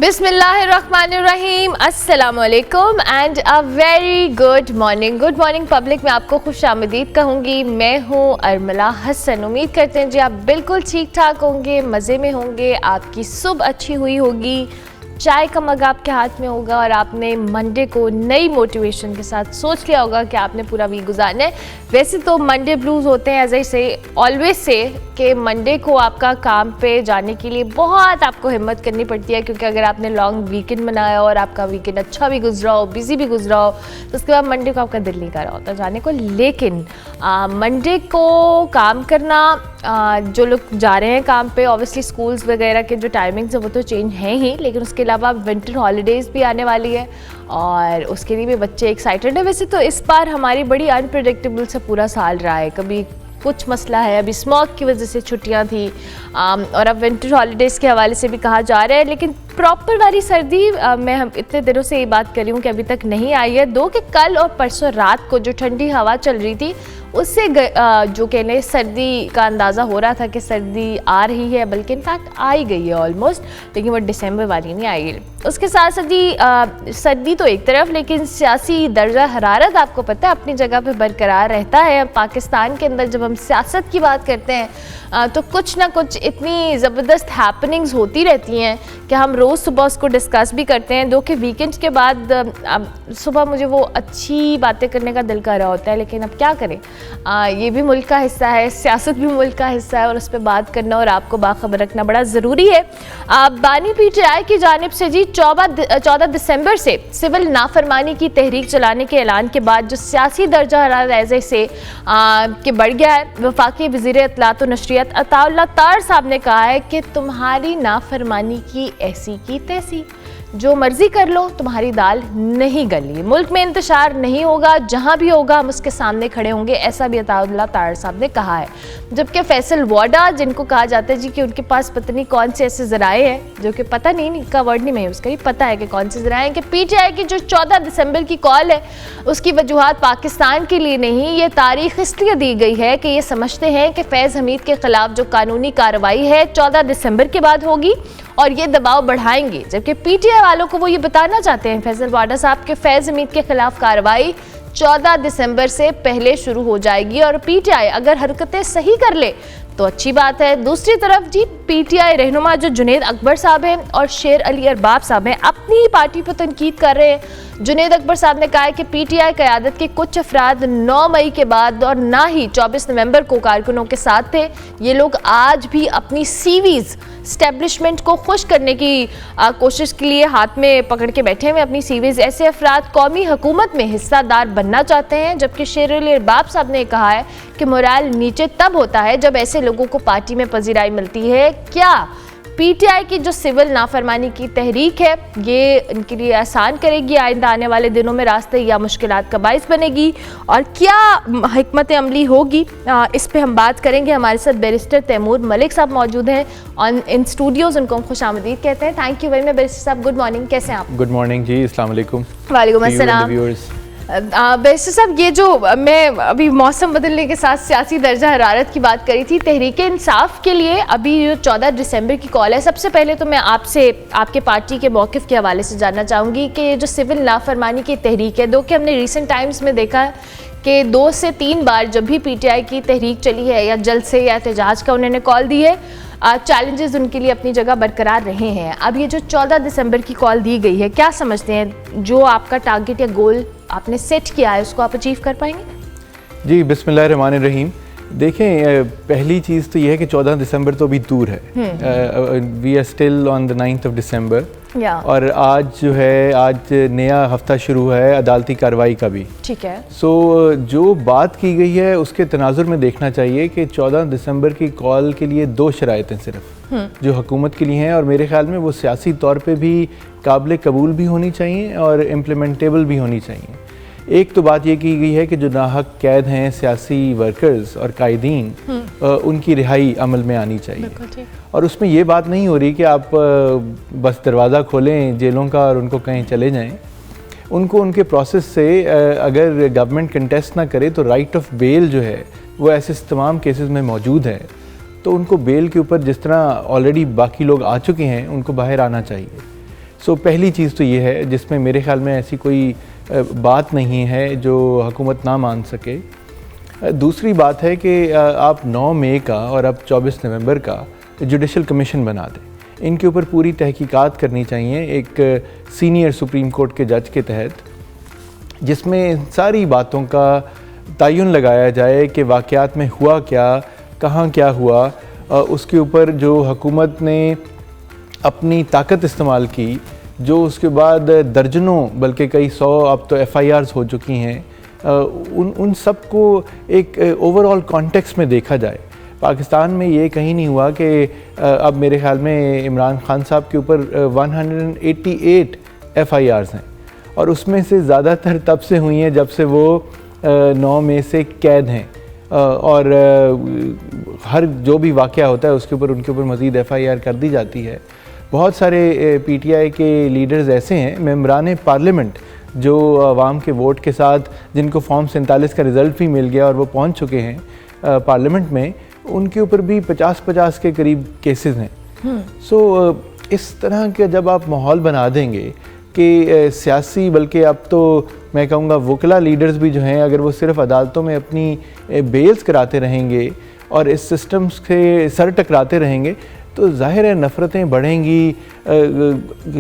बिस्मिल्लाहिर्रहमानिर्रहीम, अस्सलामुअलैकुम and a very good morning. Good morning public में आपको खुशामदीद कहूँगी। मैं हूँ अरमला हसन। उम्मीद करते हैं जी आप बिल्कुल ठीक ठाक होंगे, मज़े में होंगे, आपकी सुबह अच्छी हुई होगी, चाय का मग आपके हाथ में होगा और आपने मंडे को नई मोटिवेशन के साथ सोच लिया होगा कि आपने पूरा वीक गुजारना है। वैसे तो मंडे ब्लूज़ होते हैं, एज आई से ऑलवेज से कि मंडे को आपका काम पे जाने के लिए बहुत आपको हिम्मत करनी पड़ती है, क्योंकि अगर आपने लॉन्ग वीकेंड मनाया और आपका वीकेंड अच्छा भी गुजरा हो, बिजी भी गुजरा हो, तो उसके बाद मंडे को आपका दिल नहीं कर रहा होता जाने को। लेकिन मंडे को काम करना, जो लोग जा रहे हैं काम पे, ऑब्वियसली स्कूल्स वगैरह के जो टाइमिंग्स है वो तो चेंज हैं ही, लेकिन उसके अलावा विंटर हॉलीडेज़ भी आने वाली है और उसके लिए भी बच्चे एक्साइटेड है। वैसे तो इस बार हमारी बड़ी अनप्रेडिक्टेबल से पूरा साल रहा है, कभी कुछ मसला है, अभी स्मॉग की वजह से छुट्टियां थी और अब विंटर हॉलीडेज़ के हवाले से भी कहा जा रहा है, लेकिन प्रॉपर वाली सर्दी मैं हम इतने दिनों से ये बात कर रही हूँ कि अभी तक नहीं आई है। दो कि कल और परसों रात को जो ठंडी हवा चल रही थी उससे जो कहने सर्दी का अंदाज़ा हो रहा था कि सर्दी आ रही है, बल्कि इनफैक्ट आ ही गई है ऑलमोस्ट, लेकिन वो दिसंबर वाली नहीं आई है। उसके साथ सर्दी तो एक तरफ, लेकिन सियासी दर्जा हरारत आपको पता है अपनी जगह पे बरकरार रहता है। पाकिस्तान के अंदर जब हम सियासत की बात करते हैं तो कुछ ना कुछ इतनी ज़बरदस्त हैपनिंग्स होती रहती हैं कि हम रोज़ सुबह उसको डिस्कस भी करते हैं। दो कि वीकेंड के बाद सुबह मुझे वो अच्छी बातें करने का दिल कर रहा होता है, लेकिन अब क्या करें, ये भी मुल्क का हिस्सा है, सियासत भी मुल्क का हिस्सा है और उस पर बात करना और आपको बाखबर रखना बड़ा ज़रूरी है। बानी PTI की जानिब से जी 14 दिसंबर से सिविल नाफरमानी की तहरीक चलाने के ऐलान के बाद जो सियासी दर्जा हरारत से कि बढ़ गया है, वफाकी वज़ीर इत्तलात व नशरियात अताउल्लाह तार साहब ने कहा है कि तुम्हारी नाफरमानी की ऐसी की तैसी, जो मर्जी कर लो, तुम्हारी दाल नहीं गली, मुल्क में इंतशार नहीं होगा, जहां भी होगा हम उसके सामने खड़े होंगे, ऐसा भी अताउल्लाह तार साहब ने कहा है। जबकि फैसल वाडा, जिनको कहा जाता है जी कि उनके पास पता नहीं कौन से ऐसे जराए हैं, जो कि पता नहीं का वर्ड नहीं मैं यूज़ करी, पता है कि कौन से जराए हैं, कि PTI की जो 14 दिसंबर की कॉल है उसकी वजूहात पाकिस्तान के लिए नहीं, ये तारीख इसलिए दी गई है कि ये समझते हैं कि फैज़ हमीद के खिलाफ जो कानूनी कार्रवाई है 14 दिसंबर के बाद होगी और ये दबाव बढ़ाएंगे। जबकि PTI वालों को वो ये बताना चाहते हैं फैसल वाडा साहब के फैज़ हमीद के खिलाफ कार्रवाई 14 दिसंबर से पहले शुरू हो जाएगी और PTI अगर हरकतें सही कर ले तो अच्छी बात है। दूसरी तरफ जी PTI रहनुमा जो जुनैद अकबर साहब हैं और शेर अली अरबाब साहब हैं, अपनी ही पार्टी पर तनकीद कर रहे हैं। जुनैद अकबर साहब ने कहा है कि PTI क़यादत के कुछ अफराद 9 मई के बाद और ना ही 24 नवंबर को कारकुनों के साथ थे। ये लोग आज भी अपनी CVs स्टैब्लिशमेंट को खुश करने की कोशिश के लिए हाथ में पकड़ के बैठे हुए अपनी CVs। ऐसे अफराद कौमी हुकूमत में हिस्सादार बनना चाहते हैं। जबकि शेर अली अरबाब साहब ने कहा है कि मोराल नीचे तब होता है जब ऐसे लोगों को पार्टी में पजीराई मिलती है। क्या PTI की जो सिविल नाफरमानी की तहरीक है ये इनके लिए आसान करेगी आइंदा आने वाले दिनों में रास्ते, या मुश्किलात का बाइस बनेगी, और क्या हिकमत अमली होगी, इस पे हम बात करेंगे। हमारे साथ बैरिस्टर तैमूर मलिक साहब मौजूद हैं ऑन इन स्टूडियोज़, उनको हम खुशामदीद कहते हैं। Thank you very much barrister साहब, गुड मॉर्निंग, कैसे हैं आप? गुड मॉर्निंग जी, अस्सलाम वालेकुम। वालेकुम अस्सलाम। बैरिस्टर साहब, ये जो मैं अभी मौसम बदलने के साथ सियासी दर्जा हरारत की बात करी थी, तहरीक इंसाफ के लिए अभी जो 14 दिसंबर की कॉल है, सबसे पहले तो मैं आपसे आपके पार्टी के मौक़िफ़ के हवाले से जानना चाहूँगी कि ये जो सिविल नाफरमानी की तहरीक है, दो कि हमने रिसेंट टाइम्स में देखा है कि 2 से 3 बार जब भी PTI की तहरीक चली है या जलसे या एहतजाज का उन्होंने कॉल दी है, चैलेंजेस उनके लिए अपनी जगह बरकरार रहे हैं। अब ये जो 14 दिसंबर की कॉल दी गई है, क्या समझते हैं जो आपका टारगेट या गोल आपने सेट किया है उसको आप अचीव कर पाएंगे? जी बिस्मिल्लाहिर्रहमानिर्रहीम। देखें, पहली चीज़ तो ये है कि 14 दिसंबर तो अभी दूर है, we are still on the 9th of December, और आज जो है, आज नया हफ्ता शुरू है अदालती कार्रवाई का भी, ठीक है। जो बात की गई है उसके तनाजुर में देखना चाहिए कि 14 दिसंबर की कॉल के लिए 2 शराइतें सिर्फ जो हुकूमत के लिए हैं, और मेरे ख्याल में वो सियासी तौर पे भी काबिल कबूल भी होनी चाहिए और इम्प्लीमेंटेबल भी होनी चाहिए। एक तो बात ये की गई है कि जो नाहक कैद हैं सियासी वर्कर्स और कायदीन, उनकी रिहाई अमल में आनी चाहिए, और उसमें ये बात नहीं हो रही कि आप बस दरवाज़ा खोलें जेलों का और उनको कहीं चले जाएं। उनको उनके प्रोसेस से अगर गवर्नमेंट कंटेस्ट ना करे तो राइट ऑफ बेल जो है वो ऐसे तमाम केसेस में मौजूद है, तो उनको बेल के ऊपर जिस तरह ऑलरेडी बाकी लोग आ चुके हैं उनको बाहर आना चाहिए। सो पहली चीज़ तो ये है जिसमें मेरे ख्याल में ऐसी कोई बात नहीं है जो हुकूमत ना मान सके। दूसरी बात है कि आप 9 मई का और अब 24 नवंबर का जुडिशल कमीशन बना दें। इनके ऊपर पूरी तहकीकात करनी चाहिए एक सीनियर सुप्रीम कोर्ट के जज के तहत, जिसमें सारी बातों का तयन लगाया जाए कि वाक़यात में हुआ क्या, कहाँ क्या हुआ। उसके ऊपर जो हुकूमत ने अपनी ताकत इस्तेमाल की, जो उसके बाद दर्जनों बल्कि कई 100 अब तो FIRs हो चुकी हैं, उन सब को एक ओवरऑल कॉन्टेक्स्ट में देखा जाए। पाकिस्तान में ये कहीं नहीं हुआ कि अब मेरे ख्याल में इमरान खान साहब के ऊपर 188 FIRs हैं और उसमें से ज़्यादातर तब से हुई हैं जब से वो 9 मई से कैद हैं, और हर जो भी वाक़या होता है उसके ऊपर उनके ऊपर मज़ीद FIR कर दी जाती है। बहुत सारे PTI के लीडर्स ऐसे हैं, मेंबरान पार्लियामेंट जो आवाम के वोट के साथ, जिनको फॉर्म 47 का रिज़ल्ट भी मिल गया और वो पहुंच चुके हैं पार्लियामेंट में, उनके ऊपर भी 50-50 के करीब केसेस हैं। सो इस तरह के जब आप माहौल बना देंगे कि सियासी, बल्कि अब तो मैं कहूँगा वकला लीडर्स भी जो हैं, अगर वो सिर्फ अदालतों में अपनी बेल्स कराते रहेंगे और इस सिस्टम से सर टकराते रहेंगे तो ज़ाहिर है नफ़रतें बढ़ेंगी,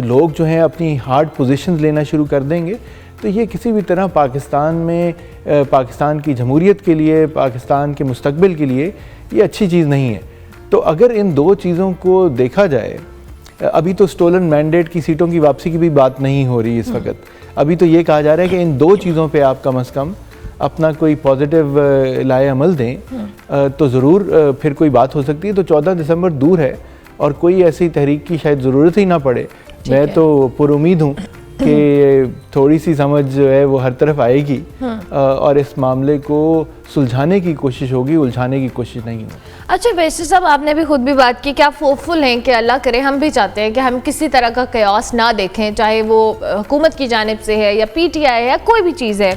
लोग जो हैं अपनी हार्ड पोजीशंस लेना शुरू कर देंगे। तो ये किसी भी तरह पाकिस्तान में, पाकिस्तान की जमहूरियत के लिए, पाकिस्तान के मुस्तकबिल के लिए ये अच्छी चीज़ नहीं है। तो अगर इन दो चीज़ों को देखा जाए, अभी तो स्टोलन मैंडेट की सीटों की वापसी की भी बात नहीं हो रही इस वक्त, अभी तो ये कहा जा रहा है कि इन दो चीज़ों पे आप कम से कम अपना कोई पॉजिटिव लाए अमल दें तो ज़रूर फिर कोई बात हो सकती है। तो 14 दिसंबर दूर है और कोई ऐसी तहरीक की शायद ज़रूरत ही ना पड़े। मैं तो पुरुमीद हूँ कि थोड़ी सी समझ जो है वो हर तरफ आएगी और इस मामले को सुलझाने की कोशिश होगी, उलझाने की कोशिश नहीं होगी। अच्छा वैसे साहब, आपने भी खुद भी बात की कि आप होपफुल हैं कि अल्लाह करे, हम भी चाहते हैं कि हम किसी तरह का कयास ना देखें, चाहे वो हुकूमत की जानिब से है या PTI है या कोई भी चीज़ है।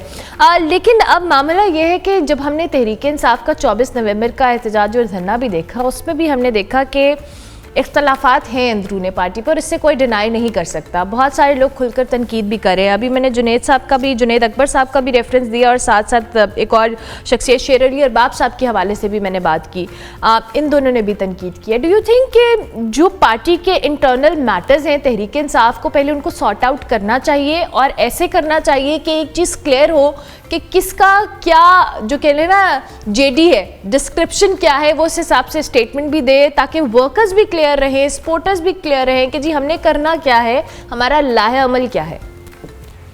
लेकिन अब मामला ये है कि जब हमने तहरीक इंसाफ का 24 नवंबर का एहतजाज और धरना भी देखा, उसमें भी हमने देखा कि इख्तलाफात हैं अंदरूनी पार्टी पर, इससे कोई डिनाई नहीं कर सकता। बहुत सारे लोग खुलकर तनकीद भी कर रहे हैं। अभी मैंने जुनैद अकबर साहब का भी रेफरेंस दिया और साथ साथ एक और शख्सियत शेर अली अरबाब साहब के हवाले से भी मैंने बात की। इन दोनों ने भी तनकीद की है। डू यू थिंक कि जो पार्टी के इंटरनल मैटर्स हैं तहरीक इंसाफ को पहले उनको सॉर्ट आउट करना चाहिए और ऐसे करना चाहिए कि एक चीज़ क्लियर हो कि किसका क्या, जो कह लें ना JD है, डिस्क्रिप्शन क्या है, वो उस हिसाब से स्टेटमेंट भी दे ताकि वर्कर्स भी क्लियर रहें, सपोर्टर्स भी क्लियर रहें कि जी हमने करना क्या है, हमारा लाहे अमल क्या है।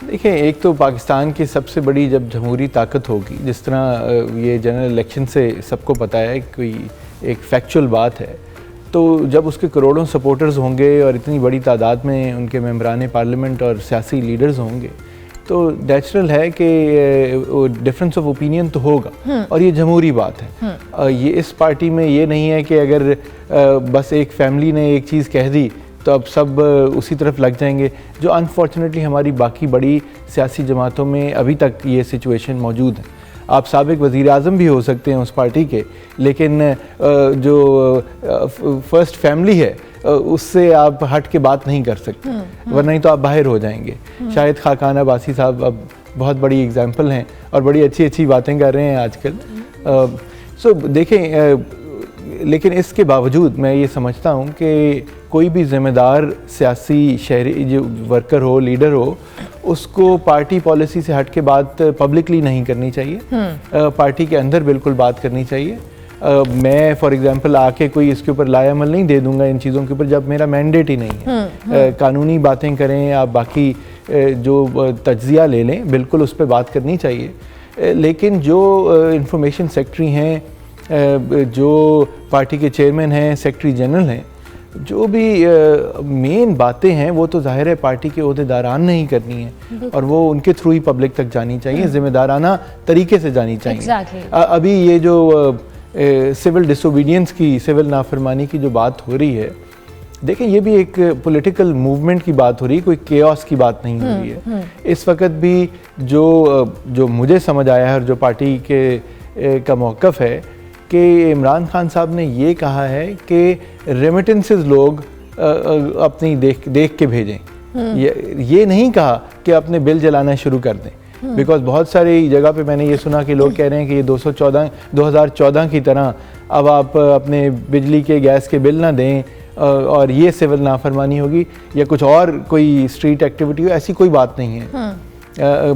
देखिए, एक तो पाकिस्तान की सबसे बड़ी जब जमहूरी ताकत होगी, जिस तरह ये जनरल इलेक्शन से सबको पता है, कोई एक फैक्चुअल बात है, तो जब उसके करोड़ों सपोर्टर्स होंगे और इतनी बड़ी तादाद में उनके मेंबरान पार्लियामेंट और सियासी लीडर्स होंगे, तो नेचुरल है कि डिफरेंस ऑफ ओपिनियन तो होगा और ये जमहूरी बात है। ये इस पार्टी में ये नहीं है कि अगर बस एक फैमिली ने एक चीज़ कह दी तो अब सब उसी तरफ लग जाएंगे, जो अनफॉर्चुनेटली हमारी बाकी बड़ी सियासी जमातों में अभी तक ये सिचुएशन मौजूद है। आप साबिक वज़ीर आज़म भी हो सकते हैं उस पार्टी के, लेकिन जो फर्स्ट फैमिली है उससे आप हट के बात नहीं कर सकते, वरना ही तो आप बाहर हो जाएंगे। शाहिद खाकान अब्बासी साहब अब बहुत बड़ी एग्जांपल हैं और बड़ी अच्छी अच्छी बातें कर रहे हैं आजकल। सो देखें, लेकिन इसके बावजूद मैं ये समझता हूँ कि कोई भी ज़िम्मेदार सियासी शहरी जो वर्कर हो, लीडर हो, उसको पार्टी पॉलिसी से हट के बात पब्लिकली नहीं करनी चाहिए। पार्टी के अंदर बिल्कुल बात करनी चाहिए। मैं फॉर एग्जांपल आके कोई इसके ऊपर लाए अमल नहीं दे दूंगा इन चीज़ों के ऊपर जब मेरा मैंडेट ही नहीं है। कानूनी बातें करें आप, बाकी जो तज्जिया ले लें, बिल्कुल उस पर बात करनी चाहिए। लेकिन जो इंफॉर्मेशन सेक्रेटरी हैं, जो पार्टी के चेयरमैन हैं, सेक्रेटरी जनरल हैं, जो भी मेन बातें हैं वो तो जाहिर है पार्टी के ओहदेदारान ने ही करनी है और वो उनके थ्रू ही पब्लिक तक जानी चाहिए, जिम्मेदाराना तरीके से जानी चाहिए। अभी ये जो सिविल डिसोबीडियंस की, सिविल नाफरमानी की जो बात हो रही है, देखें ये भी एक पॉलिटिकल मूवमेंट की बात हो रही है, कोई केओस की बात नहीं हो रही है। इस वक्त भी जो मुझे समझ आया है और जो पार्टी के का मौक़िफ़ है कि इमरान खान साहब ने ये कहा है कि रेमिटेंसेस लोग अपनी देख के भेजें, ये नहीं कहा कि अपने बिल जलाना शुरू कर दें, बिकॉज बहुत सारी जगह पे मैंने ये सुना कि लोग कह रहे हैं कि ये 2014 की तरह अब आप अपने बिजली के गैस के बिल ना दें और ये सिविल नाफरमानी होगी या कुछ और कोई स्ट्रीट एक्टिविटी हो। ऐसी कोई बात नहीं है।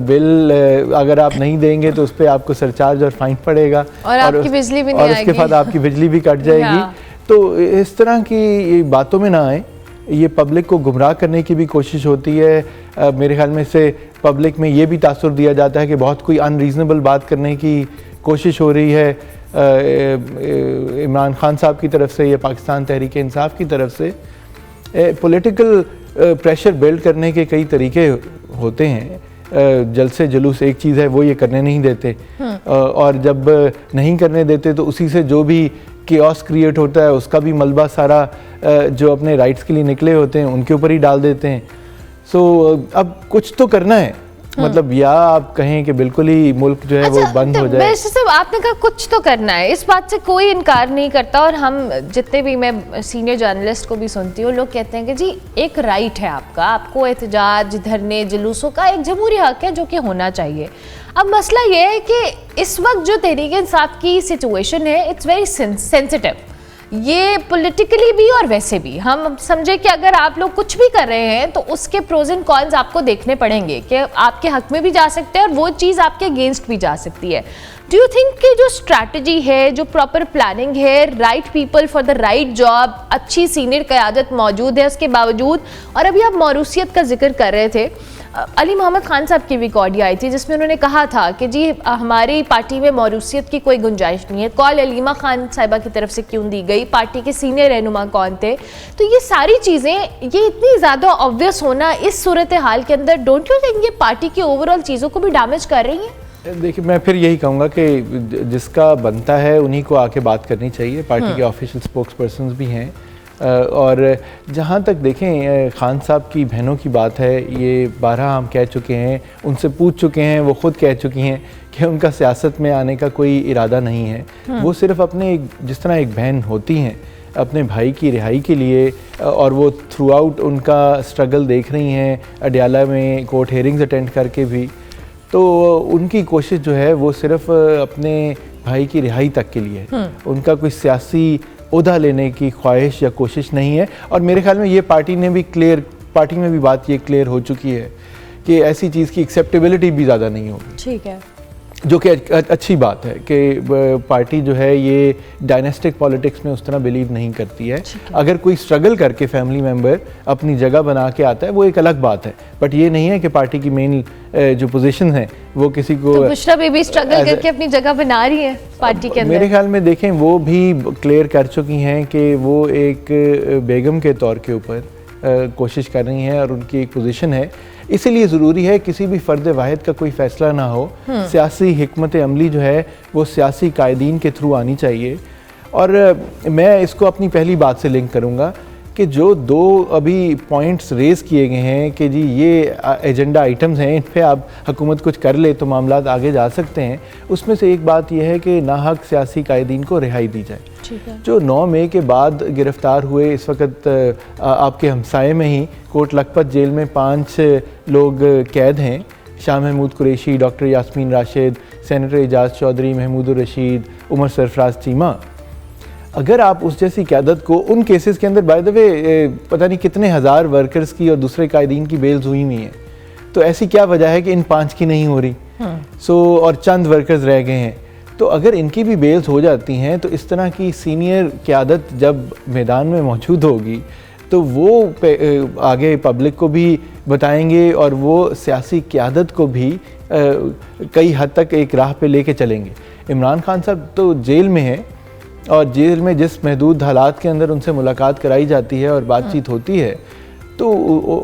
बिल अगर आप नहीं देंगे तो उस पर आपको सरचार्ज और फाइन पड़ेगा और आपकी बिजली भी नहीं और उसके बाद आपकी बिजली भी कट जाएगी। तो इस तरह की बातों में ना आए, ये पब्लिक को गुमराह करने की भी कोशिश होती है। मेरे ख्याल में से पब्लिक में ये भी तासुर दिया जाता है कि बहुत कोई अनरीज़नेबल बात करने की कोशिश हो रही है इमरान खान साहब की तरफ से या पाकिस्तान तहरीक इंसाफ की तरफ से। पॉलिटिकल प्रेशर बिल्ड करने के कई तरीके होते हैं। जलसे जुलूस एक चीज़ है, वो ये करने नहीं देते, और जब नहीं करने देते तो उसी से जो भी केओस क्रिएट होता है उसका भी मलबा सारा जो अपने राइट्स के लिए निकले होते हैं उनके ऊपर ही डाल देते हैं। सो अब कुछ तो करना है, मतलब या आप कहें कि बिल्कुल ही मुल्क जो है वो बंद हो जाए। सब आपने कहा कुछ तो करना है, इस बात से कोई इनकार नहीं करता। और हम जितने भी, मैं सीनियर जर्नलिस्ट को भी सुनती हूँ, लोग कहते हैं कि जी एक राइट है आपको एहतजाज, धरने, जुलूसों का एक जमहूरी हक है जो कि होना चाहिए। अब मसला ये है कि इस वक्त जो तहरीक इंसाफ की सिचुएशन है, इट्स वेरी सेंसिटिव, ये पॉलिटिकली भी और वैसे भी। हम समझे कि अगर आप लोग कुछ भी कर रहे हैं तो उसके प्रोज एंड कॉन्स आपको देखने पड़ेंगे कि आपके हक में भी जा सकते हैं और वो चीज़ आपके अगेंस्ट भी जा सकती है। डू यू थिंक कि जो स्ट्रैटेजी है, जो प्रॉपर प्लानिंग है, right people for the right job, अच्छी सीनियर क़यादत मौजूद है उसके बावजूद, और अभी आप मौरूसियत का जिक्र कर रहे थे, अली मोहम्मद खान साहब की भी ऑडियो आई थी जिसमें उन्होंने कहा था कि जी हमारी पार्टी में मौरूसियत की कोई गुंजाइश नहीं है। कॉल अलीमा खान साहिबा की तरफ से क्यों दी गई, पार्टी के सीनियर रहनुमा कौन थे? तो ये सारी चीज़ें, ये इतनी ज़्यादा ऑब्वियस होना इस सूरत हाल के अंदर, डोंट यू थिंक ये पार्टी की ओवरऑल चीज़ों को भी डैमेज कर रही हैं? देखिए, मैं फिर यही कहूँगा कि जिसका बनता है उन्हीं को आके बात करनी चाहिए। पार्टी के ऑफिशियल स्पोक्स पर्सनस भी हैं, और जहाँ तक देखें खान साहब की बहनों की बात है, ये 12 हम कह चुके हैं, उनसे पूछ चुके हैं, वो ख़ुद कह चुकी हैं कि उनका सियासत में आने का कोई इरादा नहीं है। वो सिर्फ अपने, जिस तरह एक बहन होती हैं अपने भाई की रिहाई के लिए, और वो थ्रू आउट उनका स्ट्रगल देख रही हैं, अडयाला में कोर्ट हेयरिंग्स अटेंड करके भी, तो उनकी कोशिश जो है वो सिर्फ अपने भाई की रिहाई तक के लिए है। उनका कोई सियासी ओहदा लेने की ख्वाहिश या कोशिश नहीं है। और मेरे ख्याल में ये पार्टी में भी बात ये क्लियर हो चुकी है कि ऐसी चीज़ की एक्सेप्टेबिलिटी भी ज़्यादा नहीं होगी। ठीक है, जो कि अच्छी बात है कि पार्टी जो है ये डायनेस्टिक पॉलिटिक्स में उस तरह बिलीव नहीं करती है। अगर कोई स्ट्रगल करके फैमिली मेंबर अपनी जगह बना के आता है वो एक अलग बात है, बट ये नहीं है कि पार्टी की मेन जो पोजीशन है वो किसी को। तो बुशरा बेबी स्ट्रगल करके अपनी जगह बना रही है पार्टी के अंदर। मेरे ख्याल में देखें वो भी क्लियर कर चुकी हैं कि वो एक बेगम के तौर के ऊपर कोशिश कर रही हैं और उनकी एक पोजीशन है। इसीलिए ज़रूरी है किसी भी फ़र्द वाहिद का कोई फ़ैसला ना हो, सियासी हिकमत अमली जो है वो सियासी कायदीन के थ्रू आनी चाहिए। और मैं इसको अपनी पहली बात से लिंक करूँगा कि जो 2 अभी पॉइंट्स रेज़ किए गए हैं कि जी ये एजेंडा आइटम्स हैं, इन पर आप हुकूमत कुछ कर ले तो मामला आगे जा सकते हैं। उसमें से एक बात यह है कि नाहक सियासी कायदीन को रिहाई दी जाए। जो 9 मई के बाद गिरफ़्तार हुए, इस वक्त आपके हमसाए में ही कोट लखपत जेल में 5 लोग कैद हैं, शाह महमूद कुरैशी, डॉक्टर यास्मीन राशिद, सेनेटर एजाज चौधरी, महमूद रशीद, उमर सरफराज चीमा। अगर आप उस जैसी क़यादत को, उन केसेस के अंदर बाय द वे पता नहीं कितने हज़ार वर्कर्स की और दूसरे कायदीन की बेल्स हुई हुई हैं, तो ऐसी क्या वजह है कि इन 5 की नहीं हो रही? और चंद वर्कर्स रह गए हैं। तो अगर इनकी भी बेल्स हो जाती हैं तो इस तरह की सीनियर क़यादत जब मैदान में मौजूद होगी तो वो आगे पब्लिक को भी बताएंगे और वो सियासी क़यादत को भी कई हद तक एक राह पे लेके चलेंगे। इमरान खान साहब तो जेल में हैं और जेल में जिस महदूद हालात के अंदर उनसे मुलाकात कराई जाती है और बातचीत होती है, तो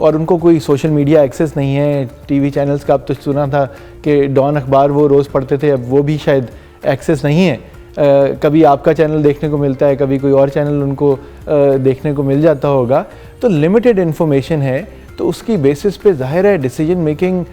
और उनको कोई सोशल मीडिया एक्सेस नहीं है, टीवी चैनल्स का अब तो सुना था कि डॉन अखबार वो रोज़ पढ़ते थे, अब वो भी शायद एक्सेस नहीं है। कभी आपका चैनल देखने को मिलता है, कभी कोई और चैनल उनको देखने को मिल जाता होगा। तो लिमिटेड इन्फॉर्मेशन है, तो उसकी बेसिस पे ज़ाहिर है डिसीजन मेकिंग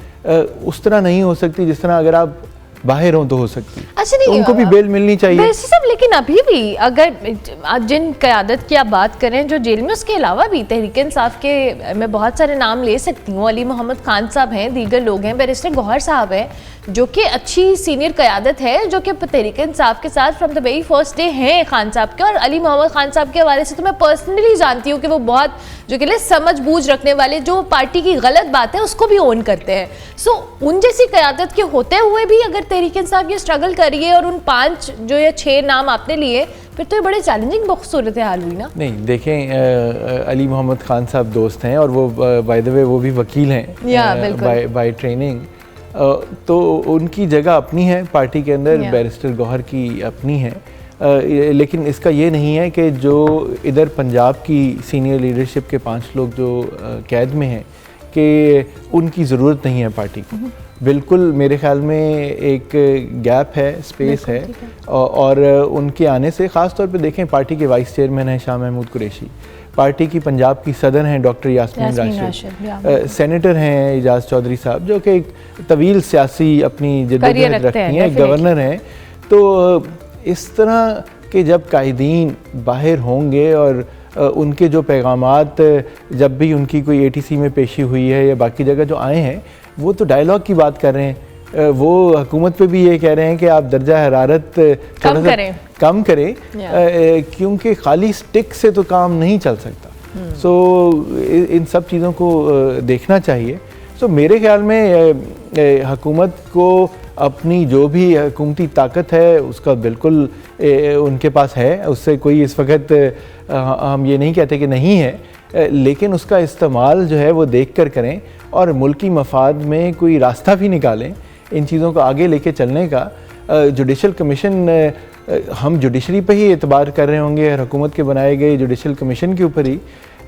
उस तरह नहीं हो सकती जिस तरह अगर आप बाहर हों तो हो सकती है। अच्छा नहीं, तो उनको भी बेल मिलनी चाहिए वैसे सब। लेकिन अभी भी अगर जिन क़यादत की आप बात करें जो जेल में, उसके अलावा भी तहरीक इंसाफ के मैं बहुत सारे नाम ले सकती हूँ। अली मोहम्मद खान साहब हैं, दीगर लोग हैं, बैरिस्टर गौहर साहब हैं, जो कि अच्छी सीनियर क़यादत है, जो कि तहरीक इंसाफ के साथ from the very first day हैं खान साहब के। और अली मोहम्मद खान साहब के हवाले से तो मैं पर्सनली जानती हूँ कि वो बहुत जो कि समझ बूझ रखने वाले, जो पार्टी की गलत बात है उसको भी ओन करते हैं। सो उन जैसी क़यादत के होते हुए भी अगर तहरीक इंसाफ ये स्ट्रगल करिए और उन 5 जो या 6 नाम आपने लिए, फिर तो ये बड़े चैलेंजिंग सूरत हाल हुई ना। नहीं देखें, अली मोहम्मद खान साहब दोस्त हैं और वो बाय द वे वो भी वकील हैं बाय ट्रेनिंग, तो उनकी जगह अपनी है पार्टी के अंदर, बैरिस्टर गौहर की अपनी है। लेकिन इसका ये नहीं है कि जो इधर पंजाब की सीनियर लीडरशिप के 5 लोग जो कैद में हैं कि उनकी ज़रूरत नहीं है पार्टी को। बिल्कुल मेरे ख्याल में एक गैप है, स्पेस है, और उनके आने से ख़ास तौर पे देखें, पार्टी के वाइस चेयरमैन हैं शाह महमूद कुरैशी, पार्टी की पंजाब की सदर हैं डॉक्टर यास्मीन राशिद, सेनेटर हैं एजाज चौधरी साहब, जो कि एक तवील सियासी अपनी जद्दोजहद रखती हैं, गवर्नर हैं। तो इस तरह के जब कायदीन बाहर होंगे और उनके जो पैगामात जब भी उनकी कोई ATC में पेशी हुई है या बाकी जगह जो आए हैं, वो तो डायलॉग की बात कर रहे हैं, वो हुकूमत पे भी ये कह रहे हैं कि आप दर्जा हरारत कम करें क्योंकि खाली स्टिक से तो काम नहीं चल सकता। सो इन सब चीज़ों को देखना चाहिए। सो मेरे ख्याल में हुकूमत को अपनी जो भी हुकूमती ताकत है उसका बिल्कुल उनके पास है, उससे कोई इस वक्त हम ये नहीं कहते कि नहीं है, लेकिन उसका इस्तेमाल जो है वो देख कर करें और मुल्की मफाद में कोई रास्ता भी निकालें इन चीज़ों को आगे लेके चलने का। जुडिशल कमीशन, हम जुडिशरी पे ही एतबार कर रहे होंगे हर हुकूमत के बनाए गए जुडिशल कमीशन के ऊपर ही,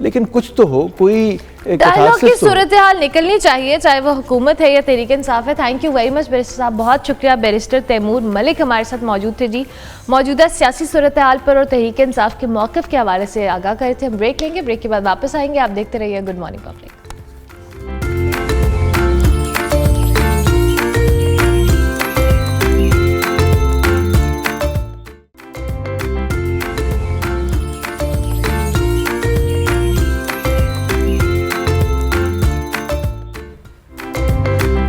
लेकिन कुछ तो हो, कोई डायलॉग की सूरत हाल निकलनी चाहिए, चाहे वो हुकूमत है या तहरीक इंसाफ है। Thank you very much barrister साहब, बहुत शुक्रिया। बैरिस्टर तैमूर मलिक हमारे साथ मौजूद थे जी, मौजूदा सियासी सूरत हाल पर और तहरीक इंसाफ के मौक़िफ़ के हवाले से आगाह करे थे। हम ब्रेक लेंगे, ब्रेक के बाद वापस आएंगे। आप देखते रहिए good morning public.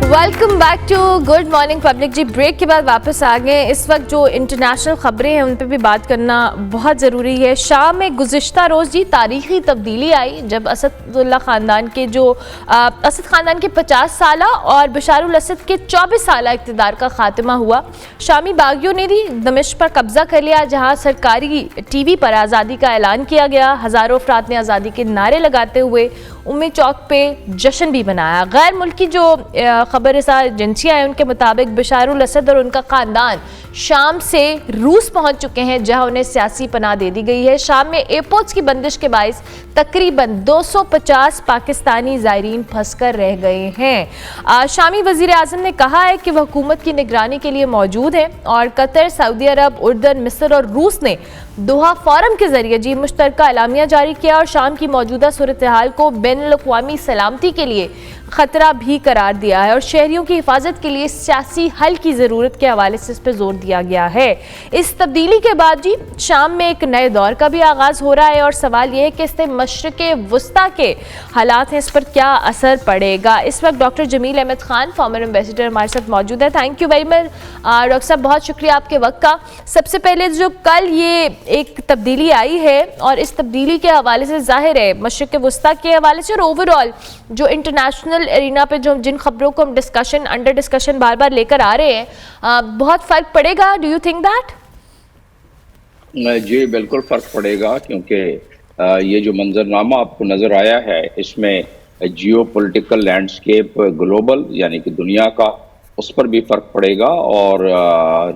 Welcome back to good morning public ji. Break के बाद वापस आ गए। इस वक्त जो इंटरनेशनल ख़बरें हैं उन पर भी बात करना बहुत ज़रूरी है। शाम में गुज़िश्ता रोज़ जी तारीख़ी तब्दीली आई जब असदुल्ला ख़ानदान के असद ख़ानदान के 50 साला और बशारुल असद के 24 साला इक़्तिदार का ख़ात्मा हुआ। शामी बागियों ने भी दमिश्क पर कब्ज़ा कर लिया, जहाँ सरकारी TV पर आज़ादी का ऐलान किया गया। हज़ारों अफराद ने आज़ादी के नारे लगाते हुए उम्मी चौक पे जश्न भी मनाया। गैर मुल्की जो खबर एजेंसियाँ हैं उनके मुताबिक बशारुल असद और उनका ख़ानदान शाम से रूस पहुंच चुके हैं, जहां उन्हें सियासी पनाह दे दी गई है। शाम में एयरपोर्ट्स की बंदिश के बायस तकरीबन 250 पाकिस्तानी ज़ायरीन फंस कर रह गए हैं। शामी वज़ीर आज़म ने कहा है कि वह हुकूमत की निगरानी के लिए मौजूद है और कतर, सऊदी अरब, उर्दन, मिस्र और रूस ने दोहा फोरम के जरिए जी मुश्तरका एलामिया जारी किया और शाम की मौजूदा सूरत हाल को बैनुल-अक़वामी सलामती के लिए ख़तरा भी करार दिया है और शहरियों की हिफाजत के लिए सियासी हल की ज़रूरत के हवाले से इस पर जोर दिया गया है। इस तब्दीली के बाद जी शाम में एक नए दौर का भी आगाज़ हो रहा है और सवाल यह है कि इससे मशरिक़े वुस्ता के हालात हैं, इस पर क्या असर पड़ेगा। इस वक्त doctor Jamil Ahmed Khan former ambassador हमारे साथ मौजूद है। Thank you very much doctor साहब, बहुत शुक्रिया आपके वक्त का। सबसे पहले जो कल ये एक तब्दीली आई है और इस तब्दीली के हवाले से जाहिर है मशरिक़ वुस्ता के हवाले से और ओवरऑल जो इंटरनेशनल एरिना पे जो जिन खबरों को हम अंडर डिस्कशन बार बार लेकर आ रहे हैं, बहुत फ़र्क पड़ेगा। Do you think that? जी बिल्कुल फ़र्क पड़ेगा, क्योंकि ये जो मंजरनामा आपको नज़र आया है इसमें जियो पोलिटिकल लैंडस्केप ग्लोबल यानी कि दुनिया का, उस पर भी फ़र्क पड़ेगा और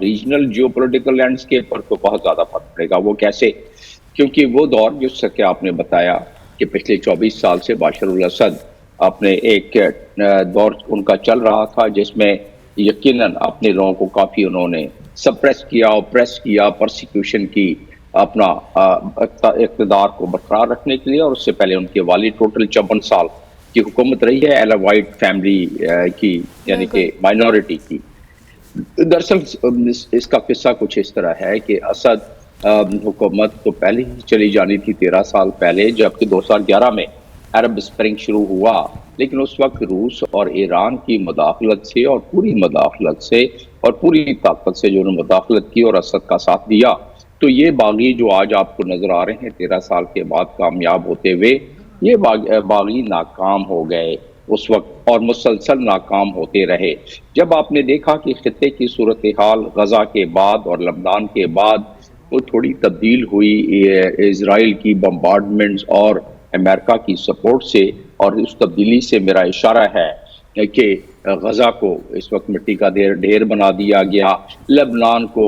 रीजनल जियो पोलिटिकल लैंडस्केप पर तो बहुत ज़्यादा फ़र्क पड़ेगा। वो कैसे? क्योंकि वो दौर जिस कि आपने बताया कि पिछले 24 साल से बशर असद अपने एक दौर उनका चल रहा था जिसमें यकीनन अपने लोगों को काफ़ी उन्होंने सप्रेस किया, ऑप्रेस किया, परसिक्यूशन की अपना इक़्तिदार को बरकरार रखने के लिए। और उससे पहले उनके वालिद टोटल 54 साल की हुकूमत रही है एलावाइट फैमिली की, यानी कि माइनॉरिटी की। दरअसल इसका किस्सा कुछ इस तरह है कि असद हुकूमत तो पहले ही चली जानी थी 13 साल पहले, जबकि 2011 में अरब स्प्रिंग शुरू हुआ, लेकिन उस वक्त रूस और ईरान की मदाखलत से और पूरी मदाखलत से और पूरी ताकत से जो उन्होंने मदाखलत की और असद का साथ दिया, तो ये बागी जो आज आपको नजर आ रहे हैं 13 साल के बाद कामयाब होते हुए, ये बागी नाकाम हो गए उस वक्त और मुसलसल नाकाम होते रहे। जब आपने देखा कि खित्ते की सूरत हाल गजा के बाद और लबनान के बाद वो थोड़ी तब्दील हुई इजराइल की बम्बार्डमेंट्स और अमेरिका की सपोर्ट से, और उस तब्दीली से मेरा इशारा है कि गजा को इस वक्त मिट्टी का ढेर बना दिया गया, लबनान को